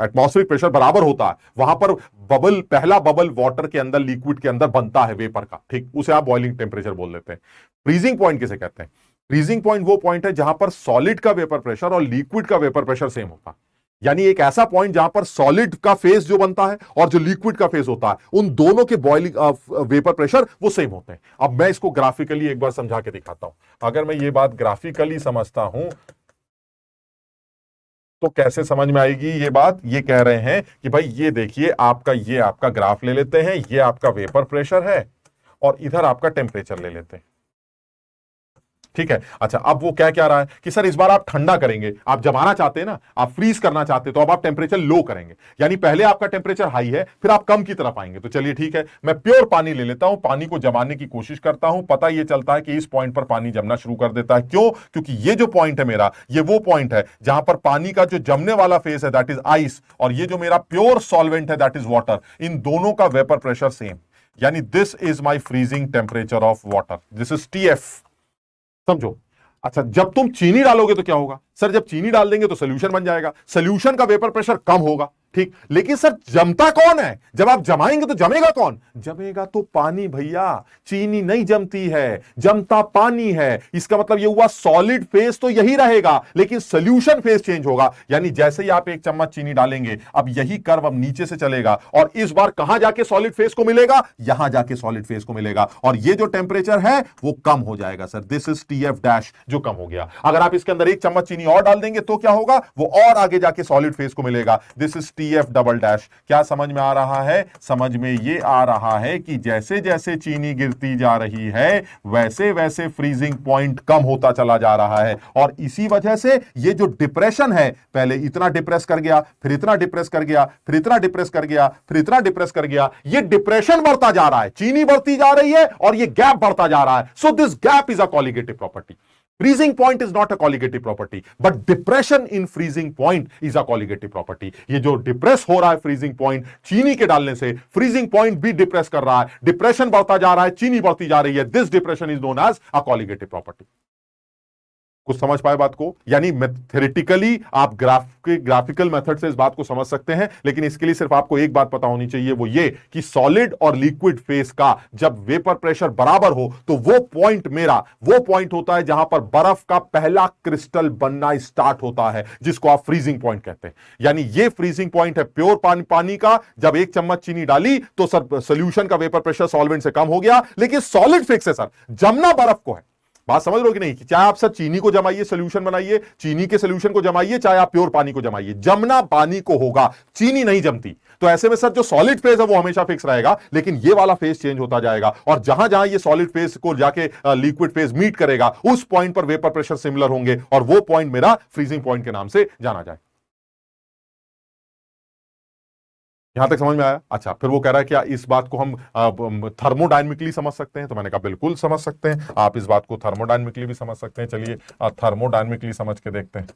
एटमॉस्फेरिक प्रेशर बराबर होता है, वहां पर बबल, पहला बबल वाटर के अंदर, लिक्विड के अंदर बनता है वेपर का। ठीक, उसे आप बॉइलिंग टेम्परेचर बोल देते हैं। फ्रीजिंग पॉइंट किसे कहते हैं? फ्रीजिंग पॉइंट वो पॉइंट है जहां पर सॉलिड का वेपर प्रेशर और लिक्विड का वेपर प्रेशर सेम होता है। यानी एक ऐसा पॉइंट जहां पर सॉलिड का फेज जो बनता है और जो लिक्विड का फेज होता है, उन दोनों के बॉइलिंग वेपर प्रेशर वो सेम होते हैं। अब मैं इसको ग्राफिकली एक बार समझा के दिखाता हूं। अगर मैं ये बात ग्राफिकली समझता हूं तो कैसे समझ में आएगी ये बात? ये कह रहे हैं कि भाई ये देखिए, ये आपका ग्राफ ले लेते हैं, ये आपका वेपर प्रेशर है और इधर आपका टेम्परेचर ले लेते हैं। ठीक है, अच्छा, अब वो क्या रहा है कि सर इस बार आप ठंडा करेंगे, आप जमाना चाहते हैं ना, आप फ्रीज करना चाहते हैं, तो अब आप टेम्परेचर लो करेंगे। यानी पहले आपका टेम्परेचर हाई है, फिर आप कम की तरफ आएंगे। तो चलिए ठीक है, मैं प्योर पानी ले लेता हूं, पानी को जमाने की कोशिश करता हूं। पता ये चलता है कि इस पॉइंट पर पानी जमना शुरू कर देता है। क्यों? क्योंकि ये जो पॉइंट है मेरा, ये वो पॉइंट है जहां पर पानी का जो जमने वाला फेस है दैट इज आइस, और ये जो मेरा प्योर सॉल्वेंट है दैट इज वाटर, इन दोनों का वेपर प्रेशर सेम। यानी this is my freezing temperature of water, this is TF। समझो। अच्छा, जब तुम चीनी डालोगे तो क्या होगा? सर जब चीनी डाल देंगे तो सोल्यूशन बन जाएगा, सोल्यूशन का वेपर प्रेशर कम होगा। ठीक, लेकिन सर जमता कौन है? जब आप जमाएंगे तो जमेगा कौन? जमेगा तो पानी भैया, चीनी नहीं जमती है, जमता पानी है। इसका मतलब ये हुआ सॉलिड फेस तो यही रहेगा लेकिन सोल्यूशन फेस चेंज होगा। यानी जैसे ही आप एक चम्मच चीनी डालेंगे, अब यही कर्व अब नीचे से चलेगा और इस बार कहां जाके सॉलिड फेस को मिलेगा? यहां जाके सॉलिड फेस को मिलेगा और ये जो टेम्परेचर है वो कम हो जाएगा। Sir this is TF dash, जो कम हो गया। अगर आप इसके अंदर एक चम्मच चीनी और डाल देंगे तो क्या होगा? वो और आगे जाके सॉलिड फेस को मिलेगा। This is TF double dash. क्या समझ में आ रहा है? समझ में ये आ रहा है कि जैसे जैसे चीनी गिरती जा रही है वैसे वैसे फ्रीजिंग पॉइंट कम होता चला जा रहा है और इसी वजह से ये जो डिप्रेशन है, पहले इतना डिप्रेस कर गया, फिर इतना डिप्रेस कर गया, फिर इतना डिप्रेस कर गया, फिर इतना डिप्रेस कर गया, ये डिप्रेशन बढ़ता जा रहा है, चीनी बढ़ती जा रही है और ये गैप बढ़ता जा रहा है। So this gap is a colligative property. Freezing point is not a colligative property, but depression in freezing point is a colligative property. ये जो डिप्रेस हो रहा है freezing point चीनी के डालने से, freezing point भी डिप्रेस कर रहा है, डिप्रेशन बढ़ता जा रहा है, चीनी बढ़ती जा रही है। This depression is known as a colligative property. कुछ समझ पाए बात को? यानी थ्योरेटिकली आप ग्राफिकल मेथड से इस बात को समझ सकते हैं, लेकिन इसके लिए सिर्फ आपको एक बात पता होनी चाहिए, वो ये कि सॉलिड और लिक्विड फेस का जब वेपर प्रेशर बराबर हो तो वो पॉइंट मेरा वो पॉइंट होता है जहां पर बर्फ का पहला क्रिस्टल बनना स्टार्ट होता है, जिसको आप फ्रीजिंग पॉइंट कहते हैं। यानी ये फ्रीजिंग पॉइंट है प्योर पानी का। जब एक चम्मच चीनी डाली तो सर सोल्यूशन का वेपर प्रेशर सॉल्वेंट से कम हो गया, लेकिन सॉलिड फिक्स है सर, जमना बर्फ को है। बात समझ रहे हो कि नहीं? कि चाहे आप सर चीनी को जमाइए, सोल्यूशन बनाइए, चीनी के सोल्यूशन को जमाइए, चाहे आप प्योर पानी को जमाइए, जमना पानी को होगा, चीनी नहीं जमती। तो ऐसे में सर जो सॉलिड फेज है वो हमेशा फिक्स रहेगा, लेकिन ये वाला फेज चेंज होता जाएगा और जहां जहां ये सॉलिड फेज को जाके लिक्विड फेज मीट करेगा उस पॉइंट पर वेपर प्रेशर सिमिलर होंगे और वो पॉइंट मेरा फ्रीजिंग पॉइंट के नाम से जाना जाए। यहां तक समझ में आया? अच्छा, फिर वो कह रहा है क्या इस बात को हम थर्मोडायनेमिकली समझ सकते हैं? तो मैंने कहा बिल्कुल समझ सकते हैं, आप इस बात को थर्मोडायनेमिकली भी समझ सकते हैं। चलिए थर्मोडायनेमिकली समझ के देखते हैं।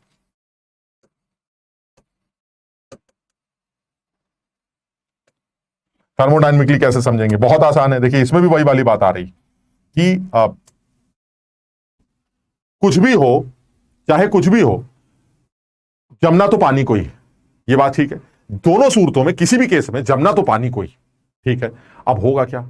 थर्मोडायनेमिकली कैसे समझेंगे? बहुत आसान है। देखिए इसमें भी वही वाली बात आ रही कि कुछ भी हो, चाहे कुछ भी हो, जमना तो पानी को ही है। ये बात ठीक है। दोनों सूरतों में किसी भी केस में जमना तो पानी को ही, ठीक है। अब होगा क्या,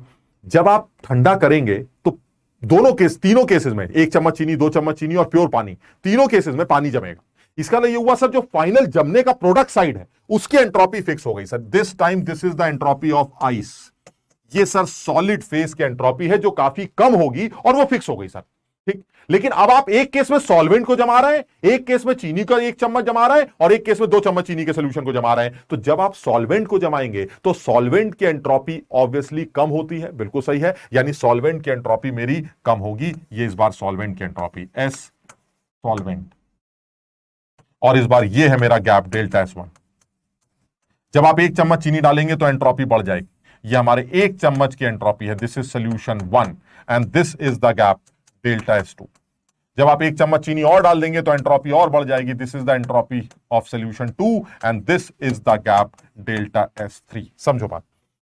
जब आप ठंडा करेंगे तो दोनों केस, तीनों केसेस में, 1 चम्मच चीनी, 2 चम्मच चीनी और प्योर पानी, तीनों केसेस में पानी जमेगा। इसका मतलब ये हुआ सर, जो फाइनल जमने का प्रोडक्ट साइड है उसकी एंट्रोपी फिक्स हो गई sir. This time this is the entropy of ice. ये सर सॉलिड फेज की एंट्रोपी है जो काफी कम होगी और वो फिक्स हो गई सर, ठीक। लेकिन अब आप एक केस में सॉल्वेंट को जमा रहे हैं, एक केस में चीनी का 1 चम्मच जमा रहे हैं और एक केस में 2 चम्मच चीनी के सोल्यूशन को जमा रहे हैं। तो जब आप सॉल्वेंट को जमाएंगे तो सॉल्वेंट की एंट्रोपी ऑब्वियसली कम होती है, बिल्कुल सही है। यानी सॉल्वेंट की एंट्रोपी मेरी कम होगी। ये इस बार सॉल्वेंट की एंट्रोपी एस सॉल्वेंट, और इस बार ये है मेरा गैप डेल्टा S1। जब आप 1 चम्मच चीनी डालेंगे तो एंट्रोपी बढ़ जाएगी। ये हमारे 1 चम्मच की एंट्रोपी है, this is solution 1 and this is the gap delta S2। जब आप 1 चम्मच चीनी और डाल देंगे तो एंट्रोपी और बढ़ जाएगी, this is the entropy of solution 2 and this is the gap delta S3। समझो बात,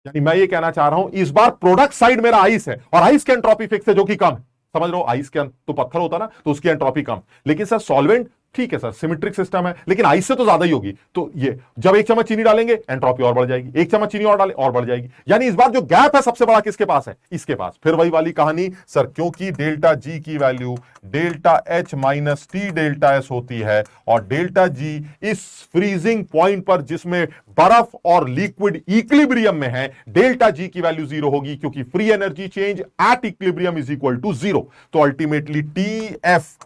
यानी मैं ये कहना चाह रहा हूं इस बार प्रोडक्ट साइड मेरा आइस है और आइस की एंट्रोपी फिक्स है जो कि कम है। समझ लो, आइस के तो पत्थर होता ना, तो उसकी एंट्रोपी कम। लेकिन सर सॉल्वेंट ठीक है सर, सिमेट्रिक सिस्टम है, लेकिन आइस से तो ज्यादा ही होगी। तो ये जब 1 चम्मच चीनी डालेंगे एंट्रोपी और बढ़ जाएगी, 1 चम्मच चीनी और डाले और बढ़ जाएगी। यानी इस बार जो गैप है सबसे बड़ा किसके पास है? इसके पास। फिर वही वाली कहानी सर, क्योंकि डेल्टा जी की value delta H minus T delta S होती है और डेल्टा जी इस फ्रीजिंग पॉइंट पर जिसमें बर्फ और लिक्विड इक्विलिब्रियम में है, डेल्टा जी की वैल्यू 0 होगी, क्योंकि free energy change at equilibrium is equal to 0। तो अल्टीमेटली टी एफ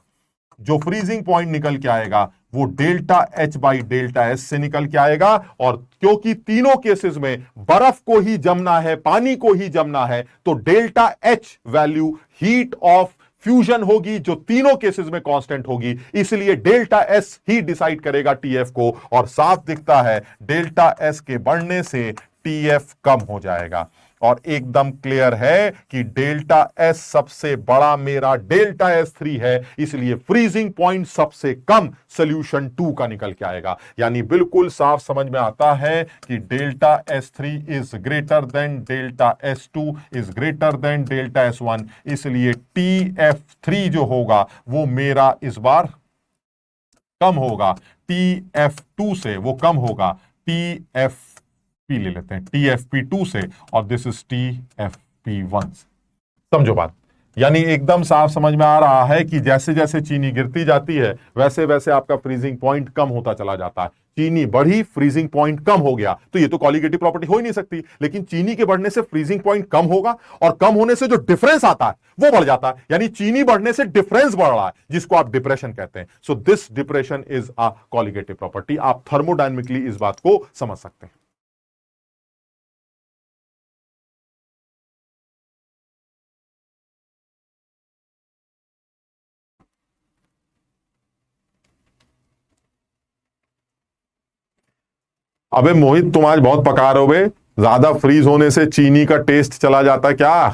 जो फ्रीजिंग पॉइंट निकल के आएगा वो delta H by delta S से निकल के आएगा। और क्योंकि तीनों केसेस में बर्फ को ही जमना है, पानी को ही जमना है, तो delta H value heat of fusion होगी जो तीनों केसेस में कांस्टेंट होगी। इसलिए डेल्टा एस ही डिसाइड करेगा टीएफ को, और साफ दिखता है डेल्टा एस के बढ़ने से टीएफ कम हो जाएगा। और एकदम क्लियर है कि डेल्टा एस सबसे बड़ा मेरा डेल्टा S3 है, इसलिए फ्रीजिंग पॉइंट सबसे कम सोल्यूशन 2 का निकल के आएगा। यानी बिल्कुल साफ समझ में आता है कि delta S3 is greater than delta S2 is greater than delta S1। इसलिए TF3 जो होगा वो मेरा इस बार कम होगा TF2 से, वो कम होगा TFP ले लेते हैं TFP2 से, और दिस इज TFP1। समझो बात, यानी एकदम साफ समझ में आ रहा है कि जैसे जैसे चीनी गिरती जाती है वैसे वैसे आपका फ्रीजिंग पॉइंट कम होता चला जाता है। चीनी बढ़ी, फ्रीजिंग पॉइंट कम हो गया, तो ये तो कॉलिगेटिव प्रॉपर्टी हो ही नहीं सकती। लेकिन चीनी के बढ़ने से फ्रीजिंग पॉइंट कम होगा और कम होने से जो डिफरेंस आता है वो बढ़ जाता है। यानी चीनी बढ़ने से डिफरेंस बढ़ रहा है, जिसको आप डिप्रेशन कहते हैं। So this depression is a colligative property. आप थर्मोडायनेमिकली इस बात को समझ सकते हैं। अबे मोहित, तुम आज बहुत पका रहे हो बे। ज्यादा फ्रीज होने से चीनी का टेस्ट चला जाता है क्या?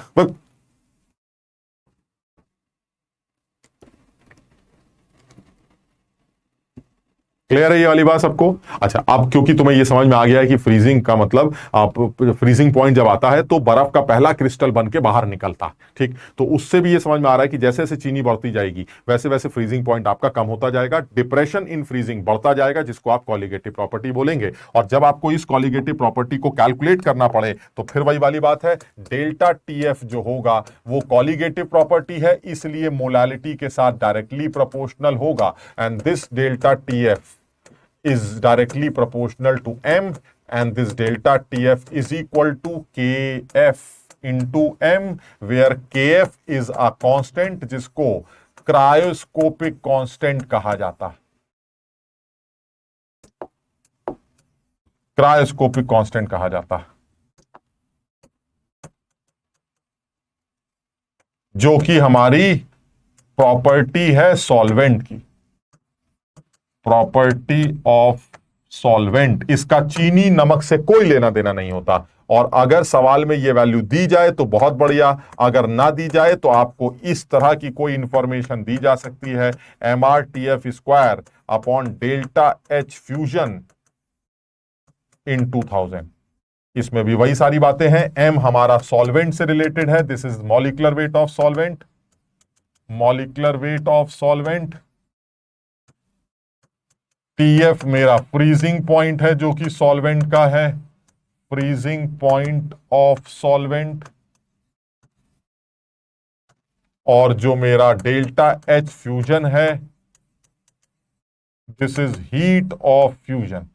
क्लियर है ये वाली बात सबको? अच्छा, अब क्योंकि तुम्हें ये समझ में आ गया है कि फ्रीजिंग का मतलब, आप फ्रीजिंग पॉइंट जब आता है तो बर्फ का पहला क्रिस्टल बन के बाहर निकलता है, ठीक। तो उससे भी ये समझ में आ रहा है कि जैसे जैसे चीनी बढ़ती जाएगी वैसे वैसे फ्रीजिंग पॉइंट आपका कम होता जाएगा, डिप्रेशन इन फ्रीजिंग बढ़ता जाएगा, जिसको आप कॉलिगेटिव प्रॉपर्टी बोलेंगे। और जब आपको इस कॉलिगेटिव प्रॉपर्टी को कैलकुलेट करना पड़े तो फिर वही वाली बात है, डेल्टा टीएफ जो होगा वो कॉलिगेटिव प्रॉपर्टी है, इसलिए मोलालिटी के साथ डायरेक्टली प्रोपोर्शनल होगा। And this delta TF is directly proportional to M, and this delta TF is equal to KF into M, where KF is a constant जिसको cryoscopic constant कहा जाता है। Cryoscopic constant कहा जाता है, जो कि हमारी प्रॉपर्टी है सॉल्वेंट की, प्रॉपर्टी ऑफ सॉल्वेंट, इसका चीनी नमक से कोई लेना देना नहीं होता। और अगर सवाल में ये वैल्यू दी जाए तो बहुत बढ़िया, अगर ना दी जाए तो आपको इस तरह की कोई इंफॉर्मेशन दी जा सकती है, MrTF² upon delta H fusion इन 2000। इसमें भी वही सारी बातें हैं। M हमारा सॉल्वेंट से रिलेटेड है, this is molecular weight of solvent, molecular weight of solvent. TF मेरा फ्रीजिंग पॉइंट है जो कि सॉल्वेंट का है, फ्रीजिंग पॉइंट ऑफ सॉल्वेंट। और जो मेरा डेल्टा H फ्यूजन है, this is heat of fusion.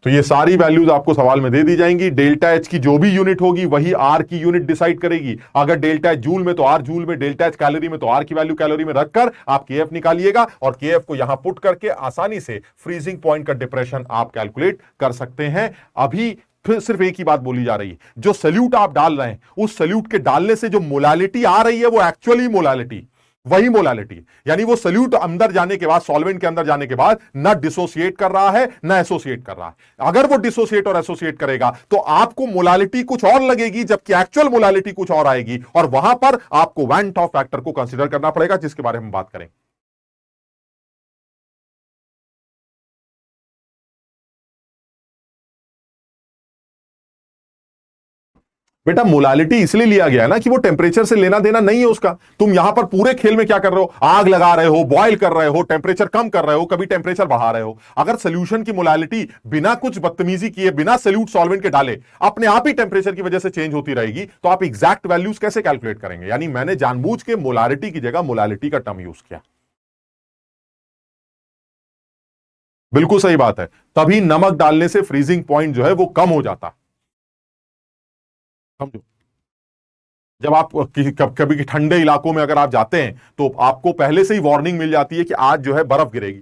तो ये सारी वैल्यूज आपको सवाल में दे दी जाएंगी। डेल्टा H की जो भी यूनिट होगी वही R की यूनिट डिसाइड करेगी। अगर डेल्टा H जूल में तो R जूल में, डेल्टा H कैलोरी में तो R की वैल्यू कैलोरी में रखकर आप KF निकालिएगा और KF को यहां पुट करके आसानी से फ्रीजिंग पॉइंट का डिप्रेशन आप कैलकुलेट कर सकते हैं। अभी फिर सिर्फ एक ही बात बोली जा रही है, जो सल्यूट आप डाल रहे हैं उस सल्यूट के डालने से जो मोलालिटी आ रही है वो एक्चुअली मोलालिटी, वही मोलालिटी, यानी वो सल्यूट अंदर जाने के बाद, सॉल्वेंट के अंदर जाने के बाद ना डिसोसिएट कर रहा है ना एसोसिएट कर रहा है। अगर वो डिसोसिएट और एसोसिएट करेगा तो आपको मोलालिटी कुछ और लगेगी, जबकि एक्चुअल मोलालिटी कुछ और आएगी, और वहां पर आपको वैन टॉप फैक्टर को कंसीडर करना पड़ेगा, जिसके बारे में बात करेंगे। बेटा मोलालिटी इसलिए लिया गया है ना कि वो टेम्परेचर से लेना देना नहीं है उसका। तुम यहां पर पूरे खेल में क्या कर रहे हो, आग लगा रहे हो, बॉयल कर रहे हो, टेम्परेचर कम कर रहे हो, कभी टेम्परेचर बढ़ा रहे हो। अगर सोल्यूशन की मोलालिटी बिना कुछ बदतमीजी किए, बिना सल्यूट सॉल्वेंट के डाले अपने आप ही टेम्परेचर की वजह से चेंज होती रहेगी, तो आप एग्जैक्ट वैल्यूज कैसे कैलकुलेट करेंगे। यानी मैंने जानबूझ के मोलालिटी की जगह मोलालिटी का टर्म यूज किया। बिल्कुल सही बात है, तभी नमक डालने से फ्रीजिंग पॉइंट जो है वो कम हो जाता। समझो, जब आप कभी ठंडे इलाकों में अगर आप जाते हैं तो आपको पहले से ही वार्निंग मिल जाती है कि आज जो है बर्फ गिरेगी।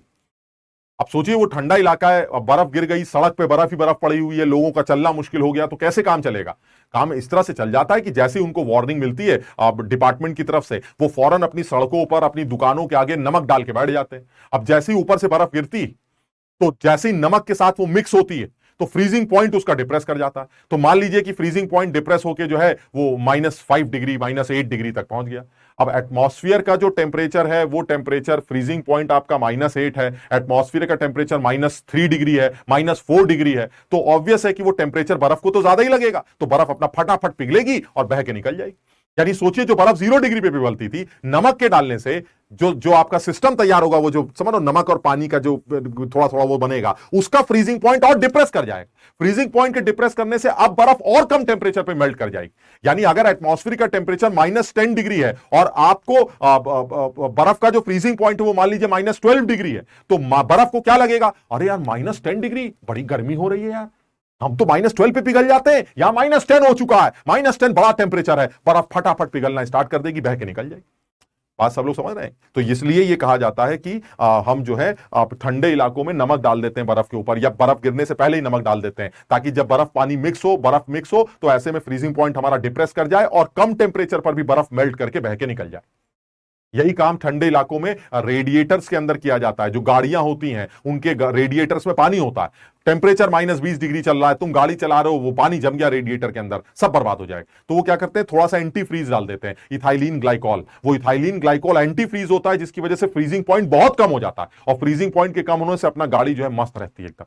अब सोचिए वो ठंडा इलाका है और बर्फ गिर गई, सड़क पे बर्फ ही बर्फ पड़ी हुई है, लोगों का चलना मुश्किल हो गया, तो कैसे काम चलेगा। काम इस तरह से चल जाता है कि जैसे ही उनको वार्निंग मिलती है डिपार्टमेंट की तरफ से, वो फौरन अपनी सड़कों पर, अपनी दुकानों के आगे नमक डाल के बैठ जाते हैं। अब जैसे ही ऊपर से बर्फ गिरती तो जैसे ही नमक के साथ वो मिक्स होती है तो फ्रीजिंग पॉइंट उसका डिप्रेस कर जाता है। तो मान लीजिए कि फ्रीजिंग पॉइंट डिप्रेस होके जो है वो -5 डिग्री, -8 डिग्री तक पहुंच गया। अब एटमॉस्फेयर का जो टेम्परेचर है वो टेम्परेचर, फ्रीजिंग पॉइंट आपका -8 है, एटमॉस्फेयर का टेम्परेचर -3 डिग्री है, -4 डिग्री है, तो ऑब्वियस है कि वो टेम्परेचर बर्फ को तो ज्यादा ही लगेगा, तो बर्फ अपना फटाफट पिघलेगी और बह के निकल जाएगी। यानी सोचिए जो बर्फ 0 डिग्री पे पिघलती थी, नमक के डालने से जो आपका सिस्टम तैयार होगा, वो जो समझो नमक और पानी का जो थोड़ा थोड़ा वो बनेगा, उसका फ्रीजिंग पॉइंट और डिप्रेस कर जाएगा। फ्रीजिंग पॉइंट के डिप्रेस करने से अब बर्फ और कम टेम्परेचर पे मेल्ट कर जाएगी। यानी अगर एटमॉस्फेयर का टेम्परेचर -10 डिग्री है और आपको बर्फ का जो फ्रीजिंग पॉइंट है वो मान लीजिए -12 डिग्री है, तो बर्फ को क्या लगेगा, अरे यार -10 डिग्री, बड़ी गर्मी हो रही है यार, हम तो -12 पे पिघल जाते हैं, यहां -10 हो चुका है, -10 बड़ा टेम्परेचर है, बर्फ फटाफट पिघलना स्टार्ट कर देगी, बह के निकल जाएगी। बात सब लोग समझ रहे हैं। तो इसलिए ये कहा जाता है कि हम जो है ठंडे इलाकों में नमक डाल देते हैं बर्फ के ऊपर, या बर्फ गिरने से पहले ही नमक डाल देते हैं, ताकि जब बर्फ पानी मिक्स हो, बर्फ मिक्स हो, तो ऐसे में फ्रीजिंग पॉइंट हमारा डिप्रेस कर जाए और कम टेम्परेचर पर भी बर्फ मेल्ट करके बह के निकल जाए। यही काम ठंडे इलाकों में रेडिएटर्स के अंदर किया जाता है। जो गाड़ियां होती हैं उनके रेडिएटर्स में पानी होता है, टेम्परेचर -20 डिग्री चल रहा है, तुम गाड़ी चला रहे हो, वो पानी जम गया रेडिएटर के अंदर, सब बर्बाद हो जाएगा। तो वो क्या करते हैं, थोड़ा सा एंटी फ्रीज डाल देते हैं, इथाइलिन ग्लाइकॉल। वो इथाइलिन ग्लाइकॉल एंटी फ्रीज होता है, जिसकी वजह से फ्रीजिंग पॉइंट बहुत कम हो जाता है, और फ्रीजिंग पॉइंट के कम होने से अपना गाड़ी जो है मस्त रहती है एकदम।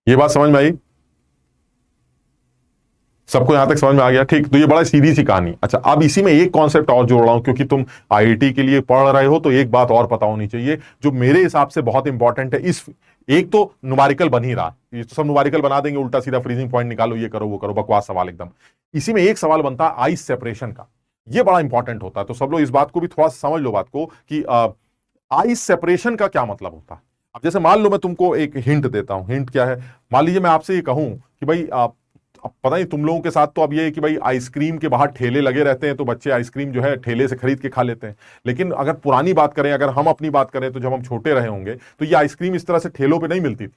ये बात समझ में आई, सबको यहां तक समझ में आ गया, ठीक। तो ये बड़ा सीधी सी कहानी। अच्छा, अब इसी में एक कॉन्सेप्ट और जोड़ रहा हूं, क्योंकि तुम आईआईटी के लिए पढ़ रहे हो तो एक बात और पता होनी चाहिए जो मेरे हिसाब से बहुत इंपॉर्टेंट है। इस एक तो न्यूमेरिकल बन ही रहा, ये तो सब न्यूमेरिकल बना देंगे, उल्टा सीधा फ्रीजिंग पॉइंट निकालो, ये करो वो करो, बकवास सवाल एकदम। इसी में एक सवाल बनता है आइस सेपरेशन का, ये बड़ा इंपॉर्टेंट होता है। तो सब लोग इस बात को भी थोड़ा समझ लो, बात को कि आइस सेपरेशन का क्या मतलब होता है। अब जैसे मान लो मैं तुमको एक हिंट देता हूं। हिंट क्या है, मान लीजिए मैं आपसे ये कहूं कि भाई अब पता नहीं तुम लोगों के साथ तो अब ये है कि भाई आइसक्रीम के बाहर ठेले लगे रहते हैं, तो बच्चे आइसक्रीम जो है ठेले से खरीद के खा लेते हैं। लेकिन अगर पुरानी बात करें, अगर हम अपनी बात करें, तो जब हम छोटे रहे होंगे तो ये आइसक्रीम इस तरह से ठेलों पे नहीं मिलती थी।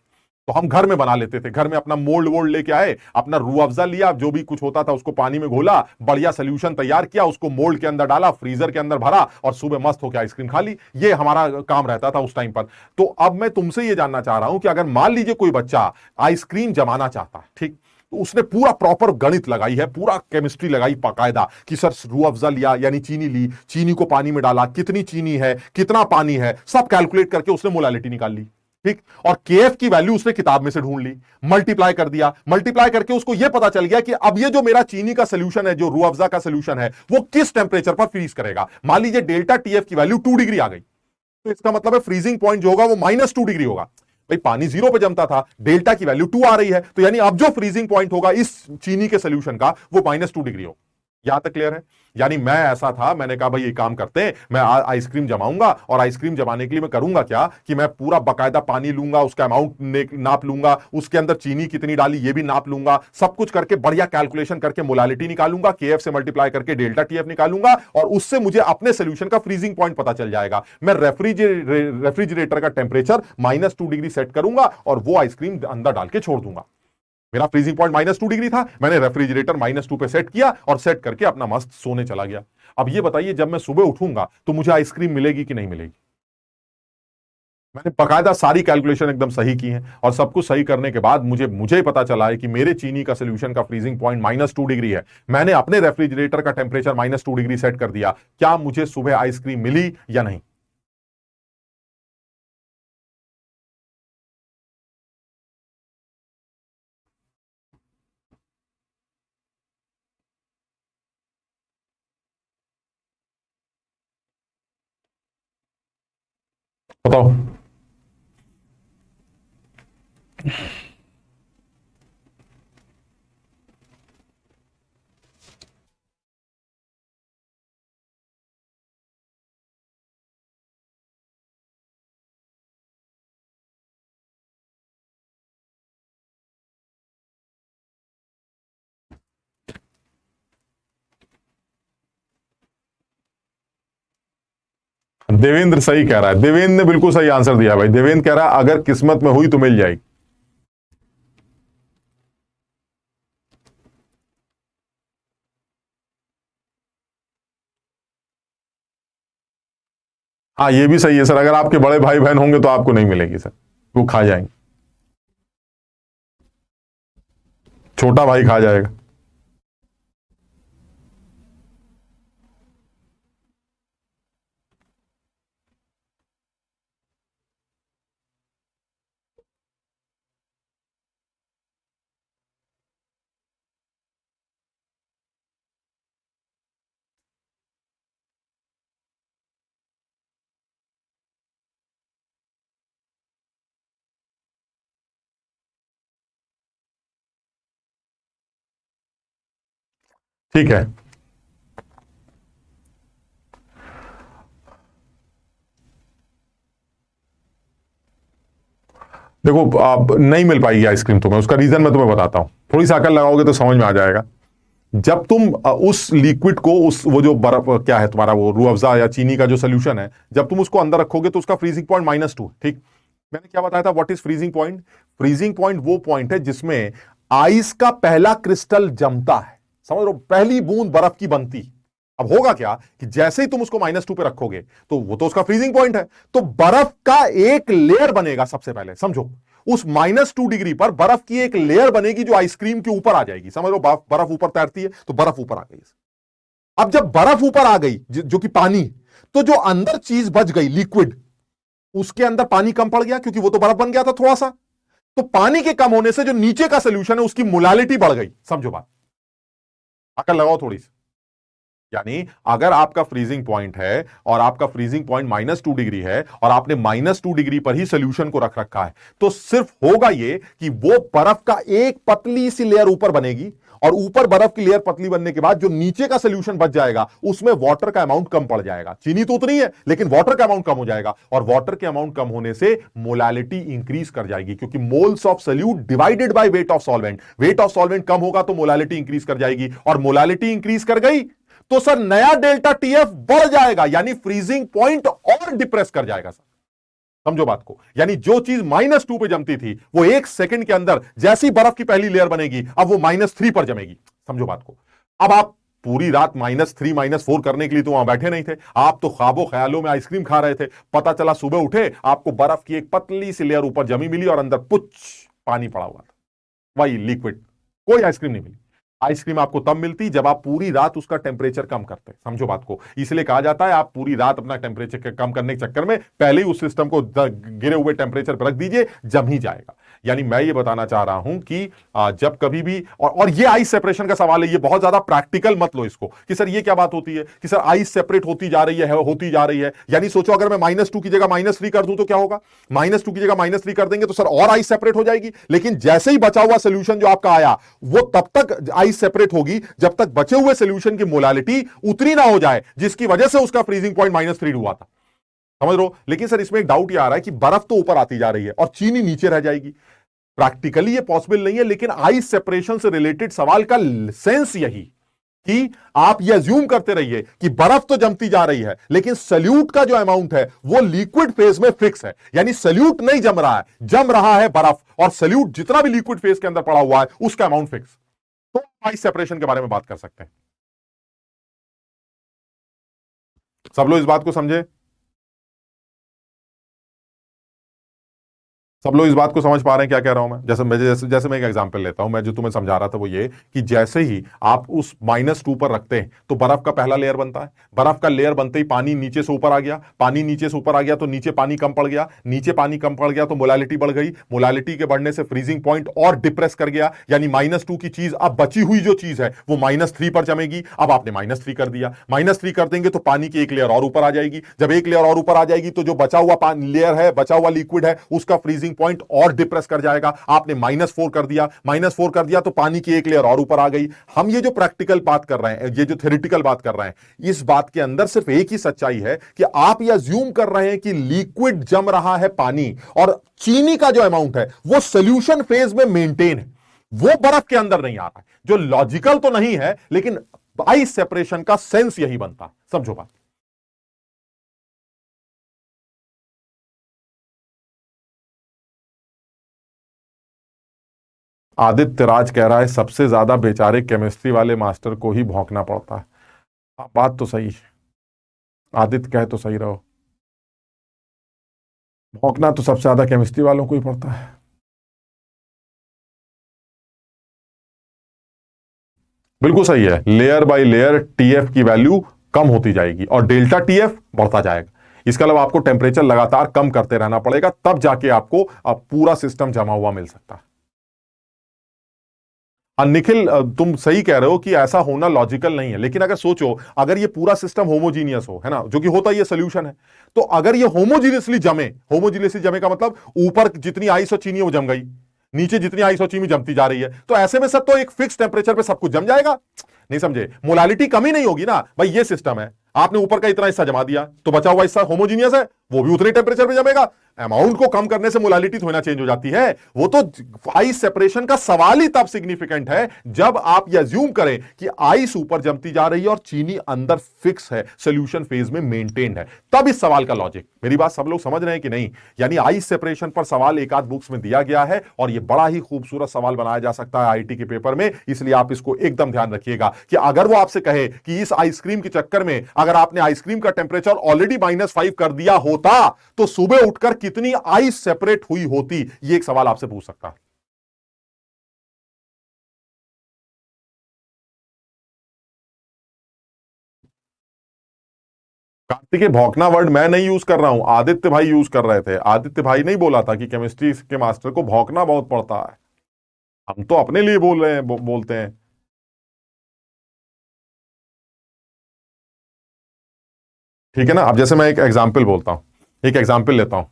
तो हम घर में बना लेते थे, घर में अपना मोल्ड वोल्ड लेके आए, अपना रूह अफ़ज़ा लिया, जो भी कुछ होता था उसको पानी में घोला, बढ़िया सोल्यूशन तैयार किया, उसको मोल्ड के अंदर डाला, फ्रीजर के अंदर भरा और सुबह मस्त होकर आइसक्रीम खा ली। ये हमारा काम रहता था उस टाइम पर। तो अब मैं तुमसे ये जानना चाह रहा हूं कि अगर मान लीजिए कोई बच्चा आइसक्रीम जमाना चाहता है, ठीक, तो उसने पूरा प्रॉपर गणित लगाई है, पूरा केमिस्ट्री लगाई बाकायदा कि सर रूह अफ़ज़ा लिया यानी चीनी ली, चीनी को पानी में डाला, कितनी चीनी है, कितना पानी है, सब कैलकुलेट करके उसने मोलालिटी निकाल ली, ठीक। और केएफ की वैल्यू उसने किताब में से ढूंढ ली, मल्टीप्लाई कर दिया, मल्टीप्लाई करके उसको यह पता चल गया कि अब ये जो मेरा चीनी का सोल्यूशन है, जो रूह अफ़ज़ा का सोल्यूशन है, वो किस टेंपरेचर पर फ्रीज करेगा। मान लीजिए डेल्टा टीएफ की वैल्यू 2 डिग्री आ गई, तो इसका मतलब है फ्रीजिंग पॉइंट जो होगा वो -2 डिग्री होगा। भाई पानी 0 पे जमता था, डेल्टा की वैल्यू 2 आ रही है, तो यानी अब जो फ्रीजिंग पॉइंट होगा इस चीनी के सोल्यूशन का वो -2 डिग्री होगा। यहां तक क्लियर है? यानी मैं ऐसा था, मैंने कहा भाई ये काम करते हैं, मैं आइसक्रीम जमाऊंगा, और आइसक्रीम जमाने के लिए मैं करूंगा क्या कि मैं पूरा बकायदा पानी लूंगा, उसका अमाउंट नाप लूंगा, उसके अंदर चीनी कितनी डाली ये भी नाप लूंगा, सब कुछ करके बढ़िया कैलकुलेशन करके मोलालिटी निकालूंगा, केएफ से मल्टीप्लाई करके डेल्टा टीएफ निकालूंगा, और उससे मुझे अपने सोल्यूशन का फ्रीजिंग पॉइंट पता चल जाएगा। मैं रेफ्रिजरेटर का टेंपरेचर -2 डिग्री सेट करूंगा और वो आइसक्रीम अंदर डाल के छोड़ दूंगा। मेरा फ्रीजिंग पॉइंट -2 डिग्री था, मैंने रेफ्रिजरेटर -2 पे सेट किया और सेट करके अपना मस्त सोने चला गया। अब ये बताइए जब मैं सुबह उठूंगा तो मुझे आइसक्रीम मिलेगी कि नहीं मिलेगी? मैंने बकायदा सारी कैलकुलेशन एकदम सही की है, और सब कुछ सही करने के बाद मुझे पता चला है कि मेरे चीनी का सोल्यूशन का फ्रीजिंग पॉइंट -2 डिग्री है। मैंने अपने रेफ्रिजरेटर का टेंपरेचर -2 डिग्री सेट कर दिया। क्या मुझे सुबह आइसक्रीम मिली या नहीं? बताओ। देवेंद्र सही कह रहा है, देवेंद्र ने बिल्कुल सही आंसर दिया भाई। देवेंद्र कह रहा है अगर किस्मत में हुई तो मिल जाएगी। हाँ ये भी सही है सर, अगर आपके बड़े भाई बहन होंगे तो आपको नहीं मिलेगी सर, वो खा जाएंगे, छोटा भाई खा जाएगा। ठीक है, देखो आप नहीं मिल पाएगी आइसक्रीम तुम्हें, उसका रीजन मैं तुम्हें बताता हूं, थोड़ी सा अकल लगाओगे तो समझ में आ जाएगा। जब तुम उस लिक्विड को, उस वो जो बर्फ क्या है तुम्हारा, वो रूह अफ़ज़ा या चीनी का जो सोल्यूशन है, जब तुम उसको अंदर रखोगे तो उसका फ्रीजिंग पॉइंट -2, ठीक। मैंने क्या बताया था, what is freezing point? Freezing point वो पॉइंट है जिसमें आइस का पहला क्रिस्टल जमता है, समझ रहे हो, पहली बूंद बर्फ की बनती। अब होगा क्या कि जैसे ही तुम उसको -2 पे रखोगे तो वो तो उसका फ्रीजिंग पॉइंट है, तो बर्फ का एक लेयर बनेगा सबसे पहले, समझो, उस -2 डिग्री पर बर्फ की एक लेयर बनेगी जो आइसक्रीम के ऊपर आ जाएगी। समझ लो, बर्फ ऊपर तैरती है तो बर्फ ऊपर आ गई। अब जब बर्फ ऊपर आ गई जो कि पानी, तो जो अंदर चीज बच गई लिक्विड, उसके अंदर पानी कम पड़ गया क्योंकि वो तो बर्फ बन गया था थोड़ा सा। तो पानी के कम होने से जो नीचे का सोल्यूशन है उसकी मोलालिटी बढ़ गई। समझो बात, अकल लगाओ थोड़ी सी। यानी अगर आपका फ्रीजिंग पॉइंट है और आपका फ्रीजिंग पॉइंट -2 डिग्री है और आपने -2 डिग्री पर ही सोल्यूशन को रख रखा है, तो सिर्फ होगा ये कि वो बर्फ का एक पतली सी लेयर ऊपर बनेगी, और ऊपर बर्फ की लेयर पतली बनने के बाद जो नीचे का सोल्यूशन बच जाएगा उसमें वाटर का अमाउंट कम पड़ जाएगा। चीनी तो उतनी है लेकिन वाटर का अमाउंट कम हो जाएगा, और वाटर के अमाउंट कम होने से मोलालिटी इंक्रीज कर जाएगी, क्योंकि moles of solute divided by weight of solvent, weight of solvent कम होगा तो मोलालिटी इंक्रीज कर जाएगी, और मोलालिटी इंक्रीज कर गई तो सर नया डेल्टा टीएफ बढ़ जाएगा, यानी फ्रीजिंग पॉइंट और डिप्रेस कर जाएगा सर। समझो बात को। यानी जो चीज -2 पे जमती थी वो 1 सेकंड के अंदर जैसी बर्फ की पहली लेयर बनेगी अब वो -3 पर जमेगी। समझो बात को। अब आप पूरी रात -3 -4 करने के लिए तो वहां बैठे नहीं थे, आप तो ख्वाबों ख्यालों में आइसक्रीम खा रहे थे। पता चला सुबह उठे आपको बर्फ की एक पतली सी लेयर ऊपर जमी मिली और अंदर पुच पानी पड़ा हुआ था, वही लिक्विड, कोई आइसक्रीम नहीं मिली। आइसक्रीम आपको तब मिलती जब आप पूरी रात उसका टेम्परेचर कम करते। समझो बात को। इसलिए कहा जाता है आप पूरी रात अपना टेम्परेचर कम करने के चक्कर में पहले ही उस सिस्टम को गिरे हुए टेम्परेचर पर रख दीजिए, जम ही जाएगा। यानी मैं ये बताना चाह रहा हूं कि जब कभी भी और ये आइस सेपरेशन का सवाल है, ये बहुत ज्यादा प्रैक्टिकल मत लो इसको कि सर ये क्या बात होती है कि सर आइस सेपरेट होती जा रही है होती जा रही है। यानी सोचो अगर मैं -2 की जगह -3 कर दूं तो क्या होगा, -2 की जगह -3 कर देंगे तो सर और आइस सेपरेट हो जाएगी। लेकिन जैसे ही बचा हुआ सोल्यूशन जो आपका आया वो तब तक आइस सेपरेट होगी जब तक बचे हुए सोल्यूशन की मोलालिटी उतनी ना हो जाए जिसकी वजह से उसका फ्रीजिंग पॉइंट -3 हुआ था। समझ लो। लेकिन सर इसमें एक डाउट ये आ रहा है कि बर्फ तो ऊपर आती जा रही है और चीनी नीचे रह जाएगी। प्रैक्टिकली ये पॉसिबल नहीं है, लेकिन आइस सेपरेशन से रिलेटेड सवाल का सेंस यही कि आप ये अज्यूम करते रहिए कि बर्फ तो जमती जा रही है लेकिन सल्यूट का जो अमाउंट है वो लिक्विड फेज में फिक्स है। यानी सल्यूट नहीं जम रहा है, जम रहा है बर्फ, और सल्यूट जितना भी लिक्विड फेज के अंदर पड़ा हुआ है उसका अमाउंट फिक्स। तो आइस सेपरेशन के बारे में बात कर सकते हैं। सब लोग इस बात को समझे, सब लोग इस बात को समझ पा रहे हैं क्या कह रहा हूं मैं। जैसे मैं एक एग्जांपल लेता हूं, मैं जो तुम्हें समझा रहा था वो ये कि जैसे ही आप उस -2 पर रखते हैं तो बर्फ का पहला लेयर बनता है। बर्फ का लेयर बनते ही पानी नीचे से ऊपर आ गया, पानी नीचे से ऊपर आ गया तो नीचे पानी कम पड़ गया, नीचे पानी कम पड़ गया तो मोलालिटी बढ़ गई, मोलालिटी के बढ़ने से फ्रीजिंग पॉइंट और डिप्रेस कर गया। यानी -2 की चीज अब बची हुई जो चीज है वो -3 पर जमेगी। अब आपने -3 कर दिया, -3 कर देंगे तो पानी की एक लेयर और ऊपर आ जाएगी। जब एक लेयर और ऊपर आ जाएगी तो जो बचा हुआ लेयर है, बचा हुआ लिक्विड है, उसका फ्रीजिंग पॉइंट और डिप्रेस कर जाएगा। आपने -4 कर दिया, -4 कर दिया तो पानी की एक लेयर और ऊपर आ गई। हम ये जो प्रैक्टिकल बात कर रहे हैं, ये जो थ्योरेटिकल बात कर रहे हैं, इस बात के अंदर सिर्फ एक ही सच्चाई है कि आप ये अज्यूम कर रहे हैं कि लिक्विड जम रहा है पानी और चीनी का जो अमाउंट है वो सोल्यूशन फेज में मेंटेन है, वो बर्फ के अंदर नहीं आ रहा है। जो लॉजिकल तो नहीं है लेकिन आइस सेपरेशन का सेंस यही बनता। समझो बात। आदित्य राज कह रहा है सबसे ज्यादा बेचारे केमिस्ट्री वाले मास्टर को ही भौंकना पड़ता है। बात तो सही है, आदित्य कहे तो सही रहो, भौंकना तो सबसे ज्यादा केमिस्ट्री वालों को ही पड़ता है। बिल्कुल सही है, लेयर बाय लेयर टीएफ की वैल्यू कम होती जाएगी और डेल्टा टीएफ बढ़ता जाएगा। इसके अलावा आपको टेम्परेचर लगातार कम करते रहना पड़ेगा, तब जाके आपको पूरा सिस्टम जमा हुआ मिल सकता है। निखिल तुम सही कह रहे हो कि ऐसा होना लॉजिकल नहीं है, लेकिन अगर सोचो अगर ये पूरा सिस्टम होमोजीनियस हो, है ना, जो कि होता ही ये सोल्यूशन है, तो अगर ये होमोजीनियसली जमे का मतलब ऊपर जितनी आइस और चीनी वो जम गई, नीचे जितनी आइस और चीनी जमती जा रही है, तो ऐसे में सब तो एक फिक्स टेम्परेचर पे सब कुछ जम जाएगा। नहीं समझे, मोलालिटी कमी नहीं होगी ना भाई। ये सिस्टम है, आपने ऊपर का इतना हिस्सा जमा दिया तो बचा हुआ हिस्सा होमोजीनियस है, वो भी उतने टेम्परेचर पे जमेगा। अमाउंट को कम करने से मोलालिटी थोड़ी ना चेंज हो जाती है। वो तो आइस सेपरेशन का सवाल ही तब सिग्निफिकेंट है जब आप ये अज्यूम करें कि आइस ऊपर जमती जा रही है और चीनी अंदर फिक्स है, सोल्यूशन फेज में मेंटेन्ड है, तब इस सवाल का लॉजिक। मेरी बात सब लोग समझ रहे हैं कि नहीं? यानी आइस सेपरेशन पर सवाल एक आध बुक्स में दिया गया है और ये बड़ा ही खूबसूरत सवाल बनाया जा सकता है आईआईटी के पेपर में, इसलिए आप इसको एकदम ध्यान रखिएगा कि अगर वो आपसे कहे कि इस आइसक्रीम के चक्कर में अगर आपने आइसक्रीम का टेम्परेचर ऑलरेडी -5 कर दिया होता तो सुबह उठकर कितनी आइस सेपरेट हुई होती, ये एक सवाल आपसे पूछ सकता है। कार्तिक, भौंकना वर्ड मैं नहीं यूज कर रहा हूं, आदित्य भाई यूज कर रहे थे। आदित्य भाई नहीं बोला था कि केमिस्ट्री के मास्टर को भौंकना बहुत पड़ता है, हम तो अपने लिए बोल रहे हैं, बोलते हैं। ठीक है ना। अब जैसे मैं एक एग्जाम्पल बोलता हूं, एक एग्जाम्पल लेता हूं।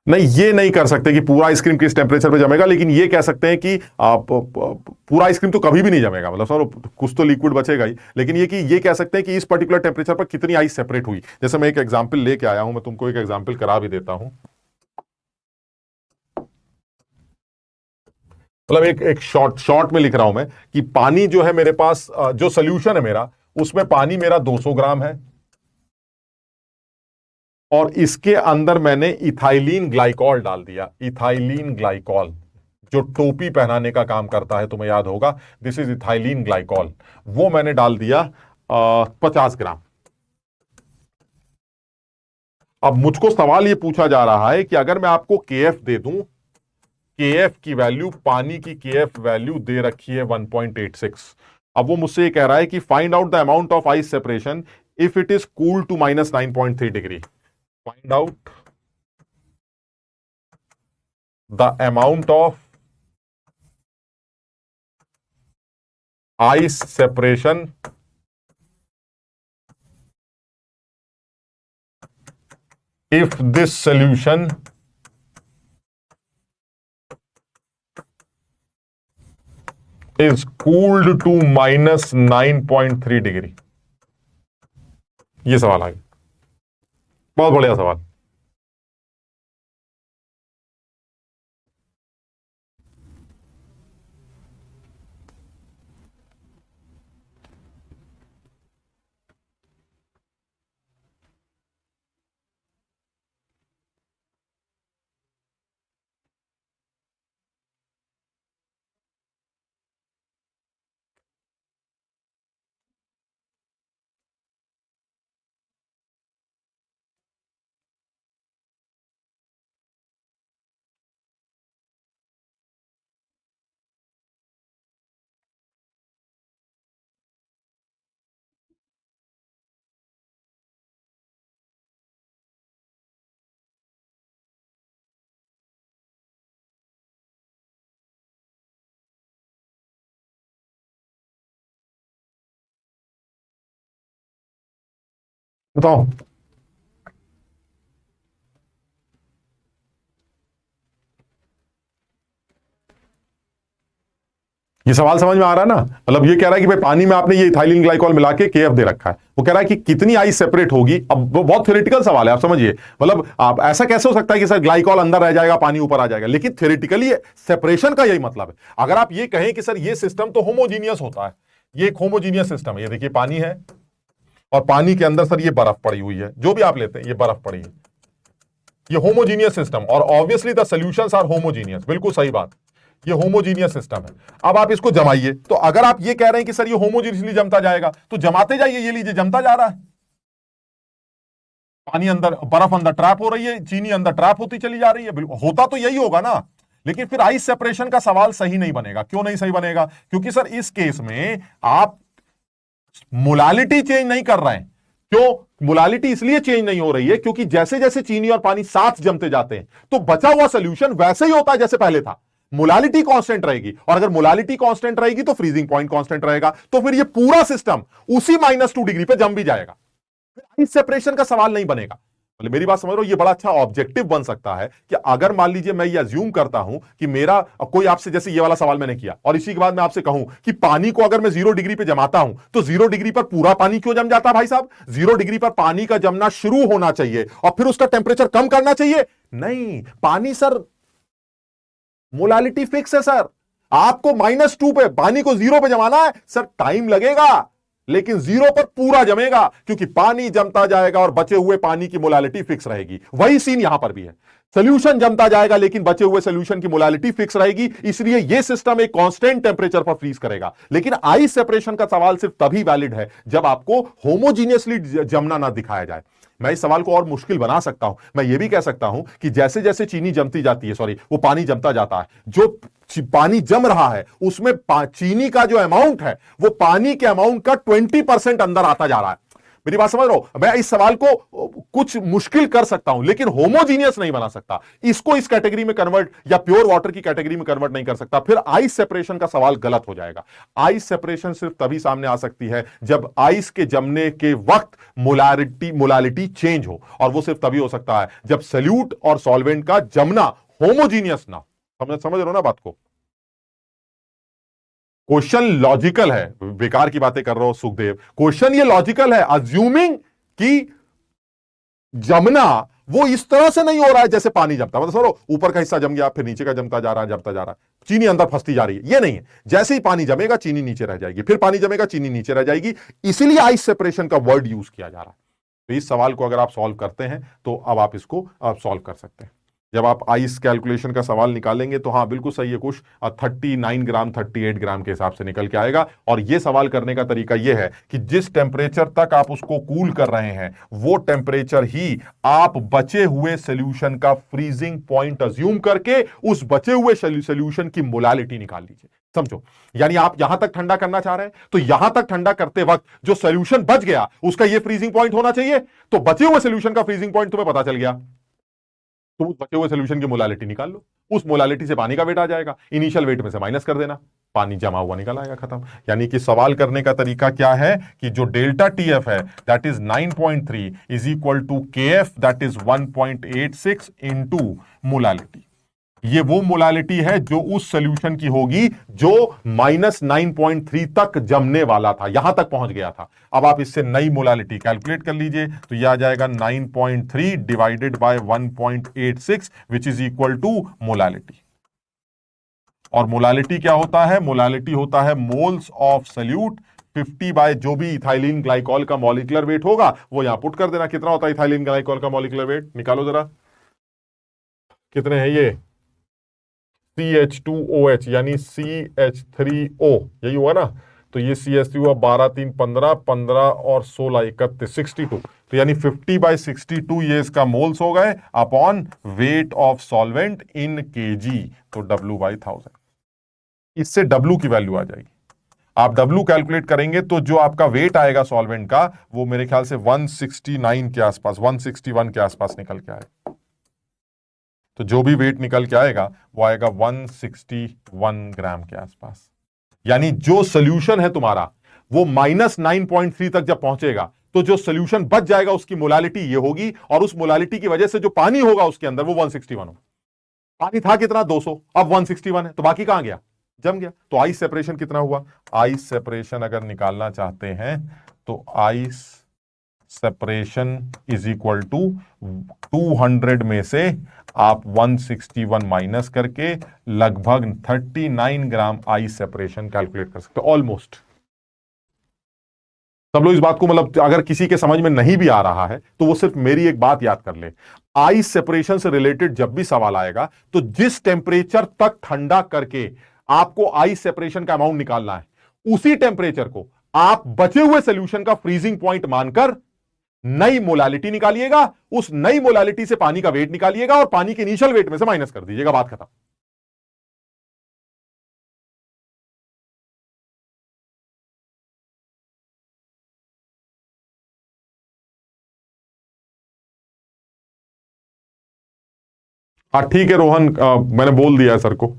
नहीं, ये नहीं कर सकते कि पूरा आइसक्रीम किस टेम्परेचर पे जमेगा, लेकिन ये कह सकते हैं कि पूरा आइसक्रीम तो कभी भी नहीं जमेगा, मतलब सर कुछ तो लिक्विड बचेगा ही, लेकिन ये कह सकते हैं कि इस पर्टिकुलर टेम्परेचर पर कितनी आइस सेपरेट हुई। जैसे मैं एक एग्जाम्पल लेके आया हूं, मैं तुमको एक एग्जाम्पल करा भी देता हूं। मतलब एक शॉर्ट में लिख रहा हूं मैं कि पानी जो है मेरे पास, जो सोल्यूशन है मेरा, उसमें पानी मेरा 200 ग्राम है और इसके अंदर मैंने इथाइलिन ग्लाइकॉल डाल दिया। इथाइलिन ग्लाइकॉल जो टोपी पहनाने का काम करता है, तुम्हें याद होगा, दिस इज इथाइलिन ग्लाइकॉल। वो मैंने डाल दिया 50 ग्राम। अब मुझको सवाल ये पूछा जा रहा है कि अगर मैं आपको केएफ दे दूं, केएफ की वैल्यू, पानी की केएफ वैल्यू दे रखी है 1.86। अब वो मुझसे ये कह रहा है कि find out the amount of ice separation if it is cool to -9.3 degree. Find out the amount of ice separation if this solution is cooled to -9.3 degree. ये सवाल आ गया, बहुत बढ़िया सवाल। बताओ। ये सवाल समझ में आ रहा है ना? मतलब ये कह रहा है कि भाई पानी में आपने ये इथाइलिन ग्लाइकॉल मिला के केएफ दे रखा है। वो कह रहा है कि कितनी आइस सेपरेट होगी। अब वो बहुत थ्योरेटिकल सवाल है, आप समझिए। मतलब आप ऐसा कैसे हो सकता है कि सर ग्लाइकॉल अंदर रह जाएगा, पानी ऊपर आ जाएगा, लेकिन थ्योरेटिकली सेपरेशन का यही मतलब है। अगर आप ये कहें कि सर ये सिस्टम तो होमोजीनियस होता है, ये एक होमोजीनियस सिस्टम है। ये देखिए पानी है और पानी के अंदर सर ये बर्फ पड़ी हुई है, जो भी आप लेते हैं ये बर्फ पड़ी है, ये होमोजीनियस सिस्टम। और obviously the solutions are homogeneous, बिल्कुल सही बात, ये होमोजीनियस सिस्टम है। अब आप इसको जमाइए, तो अगर आप ये कह रहे हैं कि सर ये होमोजीनियसली जमता जाएगा, तो जमाते जाइए। ये लीजिए जमता जा रहा है, पानी अंदर, बर्फ अंदर ट्रैप हो रही है, चीनी अंदर ट्रैप होती चली जा रही है। बिल्कुल होता तो यही होगा ना, लेकिन फिर आइस सेपरेशन का सवाल सही नहीं बनेगा। क्यों नहीं सही बनेगा? क्योंकि सर इस केस में आप मोलालिटी चेंज नहीं कर रहे हैं। क्यों मोलालिटी इसलिए चेंज नहीं हो रही है? क्योंकि जैसे जैसे चीनी और पानी साथ जमते जाते हैं तो बचा हुआ सोल्यूशन वैसे ही होता है जैसे पहले था। मोलालिटी कांस्टेंट रहेगी, और अगर मोलालिटी कांस्टेंट रहेगी तो फ्रीजिंग पॉइंट कांस्टेंट रहेगा। तो फिर ये पूरा सिस्टम उसी -2 डिग्री पे जम भी जाएगा। इस सेपरेशन का सवाल नहीं बनेगा। मतलब मेरी बात समझ रहे हो? ये बड़ा अच्छा ऑब्जेक्टिव बन सकता है कि अगर मान लीजिए मैं ये अज्यूम करता हूं कि मेरा कोई आपसे, जैसे ये वाला सवाल मैंने किया, और इसी के बाद मैं आपसे कहूं कि पानी को अगर मैं 0 डिग्री पे जमाता हूं तो 0 डिग्री पर पूरा पानी क्यों जम जाता है भाई साहब? 0 डिग्री पर पानी का जमना शुरू होना चाहिए और फिर उसका टेम्परेचर कम करना चाहिए। नहीं, पानी सर मोलालिटी फिक्स है सर। आपको -2 पे पानी को 0 पे जमाना है सर, टाइम लगेगा लेकिन 0 पर पूरा जमेगा, क्योंकि पानी जमता जाएगा और बचे हुए पानी की मोलालिटी फिक्स रहेगी। वही सीन यहां पर भी है। सोल्यूशन जमता जाएगा लेकिन बचे हुए सोल्यूशन की मोलालिटी फिक्स रहेगी, इसलिए यह सिस्टम एक कांस्टेंट टेंपरेचर पर फ्रीज करेगा। लेकिन आइस सेपरेशन का सवाल सिर्फ तभी वैलिड है जब आपको होमोजीनियसली जमना ना दिखाया जाए। मैं इस सवाल को और मुश्किल बना सकता हूं। मैं यह भी कह सकता हूं कि जैसे जैसे चीनी जमती जाती है, सॉरी, वो पानी जमता जाता है, जो पानी जम रहा है उसमें चीनी का जो अमाउंट है वो पानी के अमाउंट का 20% अंदर आता जा रहा है। मेरी बात समझ रहे हो? मैं इस सवाल को कुछ मुश्किल कर सकता हूं लेकिन होमोजीनियस नहीं बना सकता। इसको इस कैटेगरी में कन्वर्ट या प्योर वाटर की कैटेगरी में कन्वर्ट नहीं कर सकता। फिर आइस सेपरेशन का सवाल गलत हो जाएगा। आइस सेपरेशन सिर्फ तभी सामने आ सकती है जब आइस के जमने के वक्त मोलालिटी चेंज हो, और वो सिर्फ तभी हो सकता है जब सॉल्यूट और सॉल्वेंट का जमना होमोजीनियस ना। समझ रहे हो ना बात को? क्वेश्चन लॉजिकल है, बेकार की बातें कर रहे हो सुखदेव। क्वेश्चन ये लॉजिकल है, अज्यूमिंग कि जमना वो इस तरह से नहीं हो रहा है जैसे पानी जमता, मतलब सरो ऊपर का हिस्सा जम गया फिर नीचे का जमता जा रहा है, जमता जा रहा है, चीनी अंदर फंसती जा रही है, ये नहीं है। जैसे ही पानी जमेगा चीनी नीचे रह जाएगी, फिर पानी जमेगा चीनी नीचे रह जाएगी, इसीलिए आइस सेपरेशन का वर्ड यूज किया जा रहा है। तो इस सवाल को अगर आप सॉल्व करते हैं तो अब आप इसको आप सॉल्व कर सकते हैं। जब आप आइस कैलकुलेशन का सवाल निकालेंगे तो हाँ बिल्कुल सही है, कुछ 39 ग्राम 38 ग्राम के हिसाब से निकल के आएगा। और यह सवाल करने का तरीका यह है कि जिस टेम्परेचर तक आप उसको कूल कर रहे हैं वो टेम्परेचर ही आप बचे हुए सोल्यूशन का फ्रीजिंग पॉइंट अज्यूम करके उस बचे हुए सोल्यूशन की मोलालिटी निकाल लीजिए। समझो, यानी आप यहां तक ठंडा करना चाह रहे हैं तो यहां तक ठंडा करते वक्त जो सोल्यूशन बच गया उसका यह फ्रीजिंग पॉइंट होना चाहिए, तो बचे हुए सोल्यूशन का फ्रीजिंग पॉइंट तुम्हें पता चल गया, तो उस बचे हुए सोल्यूशन की मोलालिटी निकाल लो, उस मोलालिटी से पानी का वेट आ जाएगा, इनिशियल वेट में से माइनस कर देना, पानी जमा हुआ निकल आएगा, खत्म। यानी कि सवाल करने का तरीका क्या है कि जो डेल्टा टीएफ है that is 9.3 is equal to KF that is 1.86 into molality. ये वो मोलालिटी है जो उस सोल्यूशन की होगी जो -9.3 तक जमने वाला था, यहां तक पहुंच गया था। अब आप इससे नई मोलालिटी कैलकुलेट कर लीजिए तो यह आ जाएगा 9.3 divided by 1.86 which is equal to molality. और मोलालिटी क्या होता है? मोलालिटी होता है मोल्स ऑफ सल्यूट 50 बाय जो भी इथाइलिन ग्लाइकॉल का मॉलिक्यूलर वेट होगा वो यहां पुट कर देना। कितना होता है इथाइलिन ग्लाइकॉल का मॉलिक्यूलर वेट? निकालो जरा, कितने हैं ये? CH2OH यानी CH3O, यही हुआ ना? तो ये CH3 हुआ 12 3 15 15 और 16 31 62, तो यानी 50/62 ये इसका मोल्स हो गए upon weight of solvent in KG, तो W/1000। इससे W की वैल्यू आ जाएगी। आप W कैलकुलेट करेंगे तो जो आपका वेट आएगा सॉल्वेंट का वो मेरे ख्याल से 169 के आसपास 161 के आसपास निकल के आएगा। तो जो भी वेट निकल के आएगा वो आएगा 161 ग्राम के आसपास। यानी जो सोल्यूशन है तुम्हारा वो -9.3 तक जब पहुंचेगा तो जो सोल्यूशन बच जाएगा उसकी मोलालिटी ये होगी, और उस मोलालिटी की वजह से जो पानी होगा उसके अंदर वो 161 होगा। पानी था कितना? 200, अब 161 है, तो बाकी कहां गया? जम गया। तो आइस सेपरेशन कितना हुआ? आइस सेपरेशन अगर निकालना चाहते हैं तो ice separation is equal to 200 में से आप 161 माइनस करके लगभग 39 ग्राम आइस सेपरेशन कैलकुलेट कर सकते हो ऑलमोस्ट। सब लोग इस बात को, मतलब अगर किसी के समझ में नहीं भी आ रहा है तो वो सिर्फ मेरी एक बात याद कर ले, आइस सेपरेशन से रिलेटेड जब भी सवाल आएगा तो जिस टेम्परेचर तक ठंडा करके आपको आइस सेपरेशन का अमाउंट निकालना है उसी टेम्परेचर को आप बचे हुए सोल्यूशन का फ्रीजिंग पॉइंट मानकर नई मोलालिटी निकालिएगा, उस नई मोलालिटी से पानी का वेट निकालिएगा और पानी के इनिशियल वेट में से माइनस कर दीजिएगा, बात खत्म। हाँ ठीक है रोहन, मैंने बोल दिया है सर को।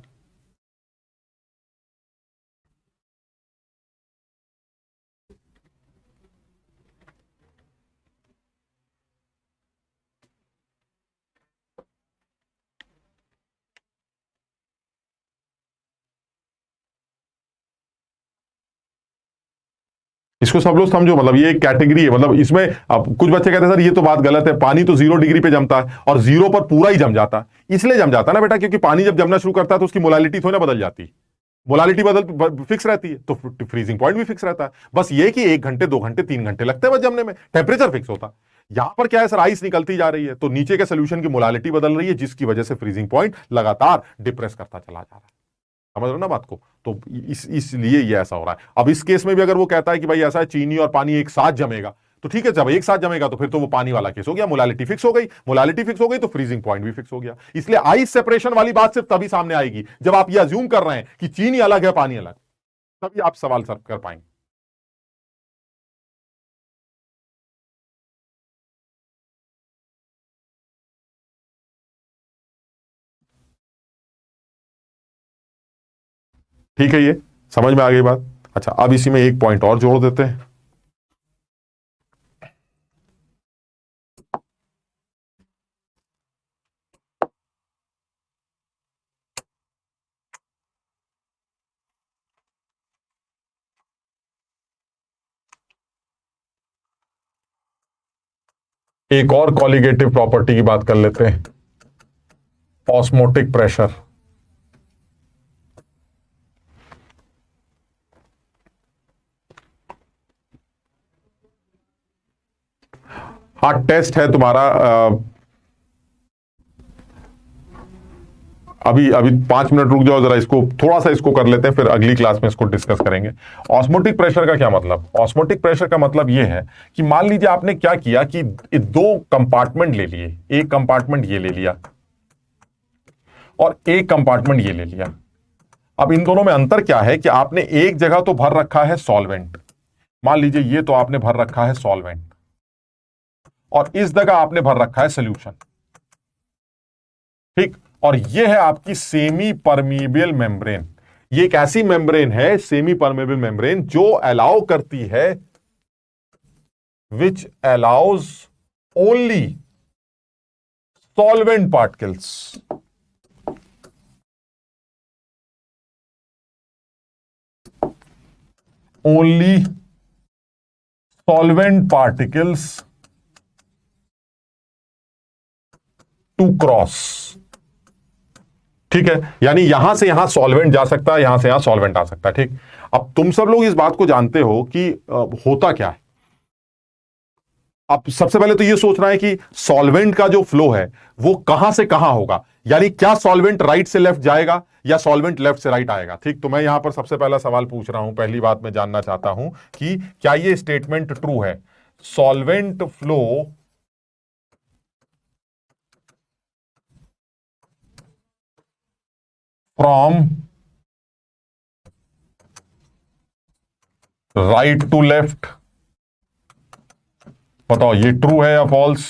इसको सब लोग समझो, मतलब ये एक कैटेगरी है, मतलब इसमें अब कुछ बच्चे कहते हैं सर ये तो बात गलत है, पानी तो 0 डिग्री पे जमता है और 0 पर पूरा ही जम जाता है। इसलिए जम जाता है ना बेटा क्योंकि पानी जब जमना शुरू करता है तो उसकी मोलालिटी थोड़ी ना बदल जाती है, मोलालिटी बदल फिक्स रहती है, तो फ्रीजिंग पॉइंट भी फिक्स रहता है। बस ये कि 1 घंटे 2 घंटे 3 घंटे लगते हैं बस जमने में, टेम्परेचर फिक्स होता है। यहां पर क्या है सर, आइस निकलती जा रही है तो नीचे के सोल्यूशन की मोलालिटी बदल रही है जिसकी वजह से फ्रीजिंग पॉइंट लगातार डिप्रेस करता चला जा रहा है। समझ रहे हो ना बात को? तो इसलिए ये ऐसा हो रहा है। अब इस केस में भी अगर वो कहता है कि भाई ऐसा है चीनी और पानी एक साथ जमेगा, तो ठीक है, जब एक साथ जमेगा तो फिर तो वो पानी वाला केस हो गया, मोलालिटी फिक्स हो गई, मोलालिटी फिक्स हो गई तो फ्रीजिंग पॉइंट भी फिक्स हो गया। इसलिए आइस सेपरेशन वाली बात सिर्फ तभी सामने आएगी जब आप ये अज्यूम कर रहे हैं कि चीनी अलग है पानी अलग, तभी आप सवाल सर्व कर पाएंगे। ठीक है, ये समझ में आ गई बात। अच्छा, अब इसी में एक पॉइंट और जोड़ देते हैं। एक और कॉलिगेटिव प्रॉपर्टी की बात कर लेते हैं, ऑस्मोटिक प्रेशर। हाँ, टेस्ट है तुम्हारा। अभी अभी 5 मिनट रुक जाओ जरा, इसको थोड़ा सा इसको कर लेते हैं, फिर अगली क्लास में इसको डिस्कस करेंगे। ऑस्मोटिक प्रेशर का क्या मतलब? ऑस्मोटिक प्रेशर का मतलब यह है कि मान लीजिए आपने क्या किया कि 2 कंपार्टमेंट ले लिए, एक कंपार्टमेंट ये ले लिया और एक कंपार्टमेंट ये ले लिया। अब इन दोनों में अंतर क्या है कि आपने एक जगह तो भर रखा है सॉल्वेंट, मान लीजिए ये तो आपने भर रखा है सॉल्वेंट, और इस जगह आपने भर रखा है सोल्यूशन, ठीक। और ये है आपकी सेमी परमीएबल मेम्ब्रेन। ये एक ऐसी मेम्ब्रेन है, सेमी परमीएबल मेम्ब्रेन, जो अलाउ करती है, which allows only solvent particles, only solvent particles to cross, ठीक है। यानी यहां से यहां सॉल्वेंट जा सकता है, यहां से यहां सॉल्वेंट आ सकता है, ठीक। अब तुम सब लोग इस बात को जानते हो कि होता क्या है। अब सबसे पहले तो यह सोचना है कि सॉल्वेंट का जो फ्लो है वो कहां से कहां होगा, यानी क्या सॉल्वेंट राइट से लेफ्ट जाएगा या सॉल्वेंट लेफ्ट से राइट आएगा, ठीक। तो मैं यहां पर सबसे पहला सवाल पूछ रहा हूं, पहली बात मैं जानना चाहता हूं कि क्या यह स्टेटमेंट ट्रू है, solvent flow from right to left? बताओ ये ट्रू है या false?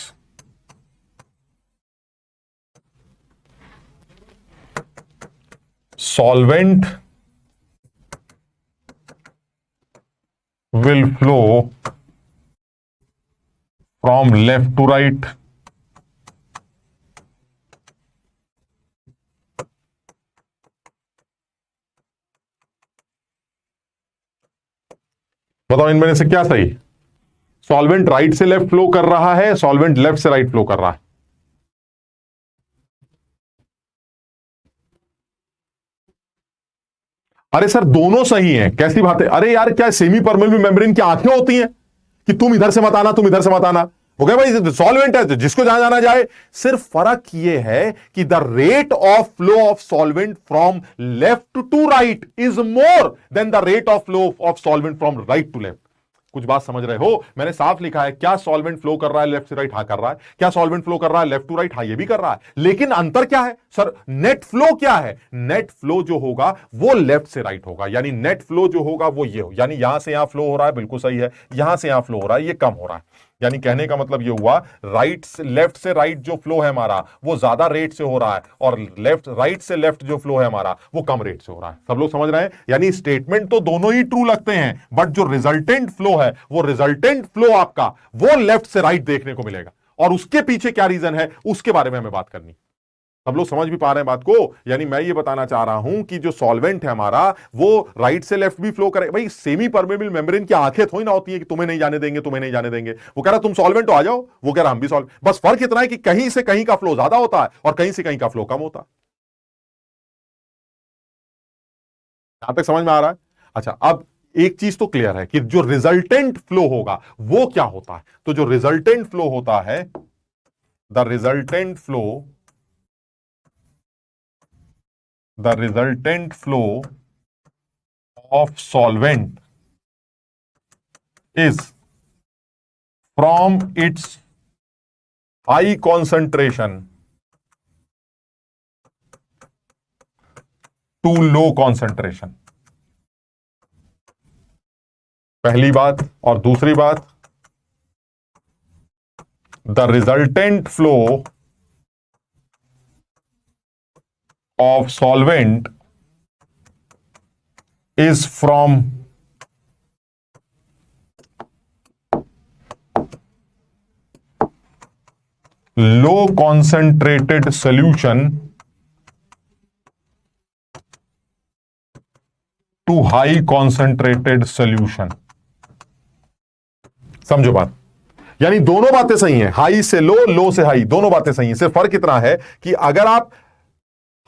Solvent will flow from left to right, बताओ इनमें से क्या सही? सॉल्वेंट राइट से लेफ्ट फ्लो कर रहा है, सॉल्वेंट लेफ्ट से राइट फ्लो कर रहा है? अरे सर दोनों सही हैं, कैसी बात है? अरे यार क्या सेमी परमेबल मेम्ब्रेन की आंखें होती हैं कि तुम इधर से मत आना, तुम इधर से मत आना? हो गया भाई, सॉल्वेंट है जिसको जहां जाना जाए। सिर्फ फर्क यह है कि the rate of flow of solvent from left to right is more than the rate of flow of solvent from right to left. कुछ बात समझ रहे हो? मैंने साफ लिखा है, क्या सॉल्वेंट फ्लो कर रहा है लेफ्ट से राइट? हाँ कर रहा है। क्या सॉल्वेंट फ्लो कर रहा है लेफ्ट टू राइट? हाँ ये भी कर रहा है। लेकिन अंतर क्या है सर? नेट फ्लो क्या है? नेट फ्लो जो होगा वो लेफ्ट से राइट होगा, यानी नेट फ्लो जो होगा वो ये हो, यानी यहां से यहां फ्लो हो रहा है, बिल्कुल सही है। यहां से यहां फ्लो हो रहा है, ये कम हो रहा है। यानी कहने का मतलब ये हुआ, राइट से लेफ्ट से राइट जो फ्लो है हमारा वो ज्यादा रेट से हो रहा है, और लेफ्ट राइट से लेफ्ट जो फ्लो है हमारा वो कम रेट से हो रहा है। सब लोग समझ रहे हैं? यानी स्टेटमेंट तो दोनों ही ट्रू लगते हैं, बट जो रिजल्टेंट फ्लो है वो रिजल्टेंट फ्लो आपका वो लेफ्ट से राइट देखने को मिलेगा, और उसके पीछे क्या रीजन है उसके बारे में हमें बात करनी। सब लोग समझ भी पा रहे हैं बात को? यानी मैं ये बताना चाह रहा हूं कि जो सॉल्वेंट है हमारा वो राइट से लेफ्ट भी फ्लो करे। भाई सेमी परमेबल मेम्ब्रेन की आंखें थोड़ी ना होती है कि तुम्हें नहीं जाने देंगे, तुम्हें नहीं जाने देंगे। वो कह रहा तुम सॉल्वेंट हो आ जाओ, वो कह रहा हम भी सॉल्व। बस फर्क इतना है कि कहीं से कहीं का फ्लो ज्यादा होता है और कहीं से कहीं का फ्लो कम होता है। यहां तक समझ में आ रहा है? अच्छा, अब एक चीज तो क्लियर है कि जो रिजल्टेंट फ्लो होगा वो क्या होता है। तो जो रिजल्टेंट फ्लो होता है, the resultant flow, the resultant flow of solvent is from its high concentration to low concentration। पहली बात। और दूसरी बात, the resultant flow of solvent is from low concentrated solution to high concentrated solution। समझो बात, यानी दोनों बातें सही हैं, हाई से लो से हाई, दोनों बातें सही हैं। सिर्फ फर्क इतना है कि अगर आप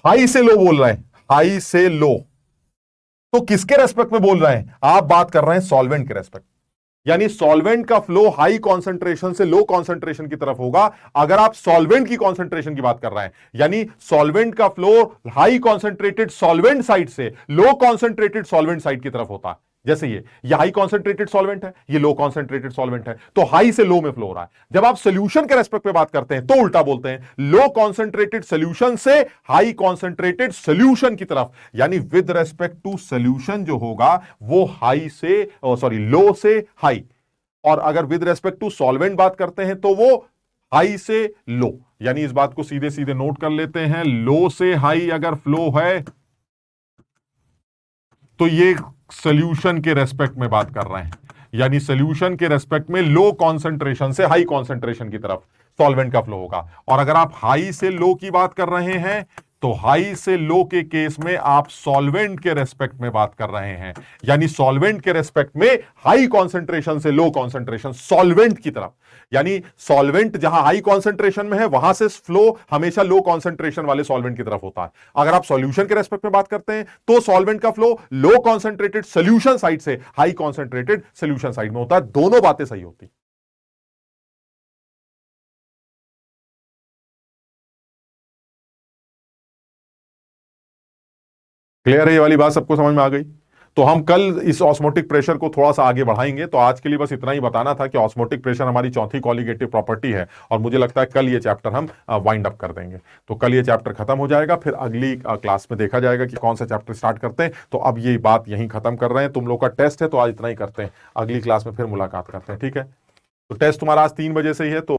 हाई से लो बोल रहे हैं, हाई से लो, तो किसके रेस्पेक्ट में बोल रहे हैं? आप बात कर रहे हैं सॉल्वेंट के रेस्पेक्ट। यानी सॉल्वेंट का फ्लो हाई कॉन्सेंट्रेशन से लो कॉन्सेंट्रेशन की तरफ होगा अगर आप सॉल्वेंट की कॉन्सेंट्रेशन की बात कर रहे हैं। यानी सॉल्वेंट का flow high concentrated solvent side से लो कॉन्सेंट्रेटेड सॉल्वेंट साइड की तरफ होता है। जैसे ये हाई कॉन्सेंट्रेटेड सॉल्वेंट है, ये लो कॉन्सेंट्रेटेड सॉल्वेंट है, तो हाई से लो में फ्लो हो रहा है। जब आप सोल्यूशन के रेस्पेक्ट में बात करते हैं तो उल्टा बोलते हैं, लो कॉन्सेंट्रेटेड सोल्यूशन से हाई कॉन्सेंट्रेटेड सोल्यूशन की तरफ। यानी विद रेस्पेक्ट टू सोल्यूशन जो होगा वो हाई से लो से हाई, और अगर विद रेस्पेक्ट टू सॉल्वेंट बात करते हैं तो वो हाई से लो। यानी इस बात को सीधे सीधे नोट कर लेते हैं, लो से हाई अगर फ्लो है तो ये सॉल्यूशन के रेस्पेक्ट में बात कर रहे हैं। यानी सॉल्यूशन के रेस्पेक्ट में लो कॉन्सेंट्रेशन से हाई कॉन्सेंट्रेशन की तरफ सॉल्वेंट का फ्लो होगा। और अगर आप हाई से लो की बात कर रहे हैं तो हाई से लो के केस में आप सॉल्वेंट के रेस्पेक्ट में बात कर रहे हैं। यानी सॉल्वेंट के रेस्पेक्ट में हाई कॉन्सेंट्रेशन से लो कॉन्सेंट्रेशन सॉल्वेंट की तरफ। यानी सॉल्वेंट जहां हाई कॉन्सेंट्रेशन में है वहां से फ्लो हमेशा लो कॉन्सेंट्रेशन वाले सॉल्वेंट की तरफ होता है। अगर आप सॉल्यूशन के रेस्पेक्ट में बात करते हैं तो सॉल्वेंट का फ्लो लो कॉन्सेंट्रेटेड सॉल्यूशन साइड से हाई कॉन्सेंट्रेटेड सॉल्यूशन साइड में होता है। दोनों बातें सही होती। क्लियर है? ये वाली बात सबको समझ में आ गई? तो हम कल इस ऑस्मोटिक प्रेशर को थोड़ा सा आगे बढ़ाएंगे। तो आज के लिए बस इतना ही बताना था कि ऑस्मोटिक प्रेशर हमारी चौथी कॉलिगेटिव प्रॉपर्टी है, और मुझे लगता है कल ये चैप्टर हम वाइंड अप कर देंगे। तो कल ये चैप्टर खत्म हो जाएगा, फिर अगली क्लास में देखा जाएगा कि कौन सा चैप्टर स्टार्ट करते हैं। तो अब ये बात यहीं खत्म कर रहे हैं, तुम लोग का टेस्ट है तो आज इतना ही करते हैं, अगली क्लास में फिर मुलाकात करते हैं, ठीक है? तो टेस्ट तुम्हारा आज 3 बजे से ही है, तो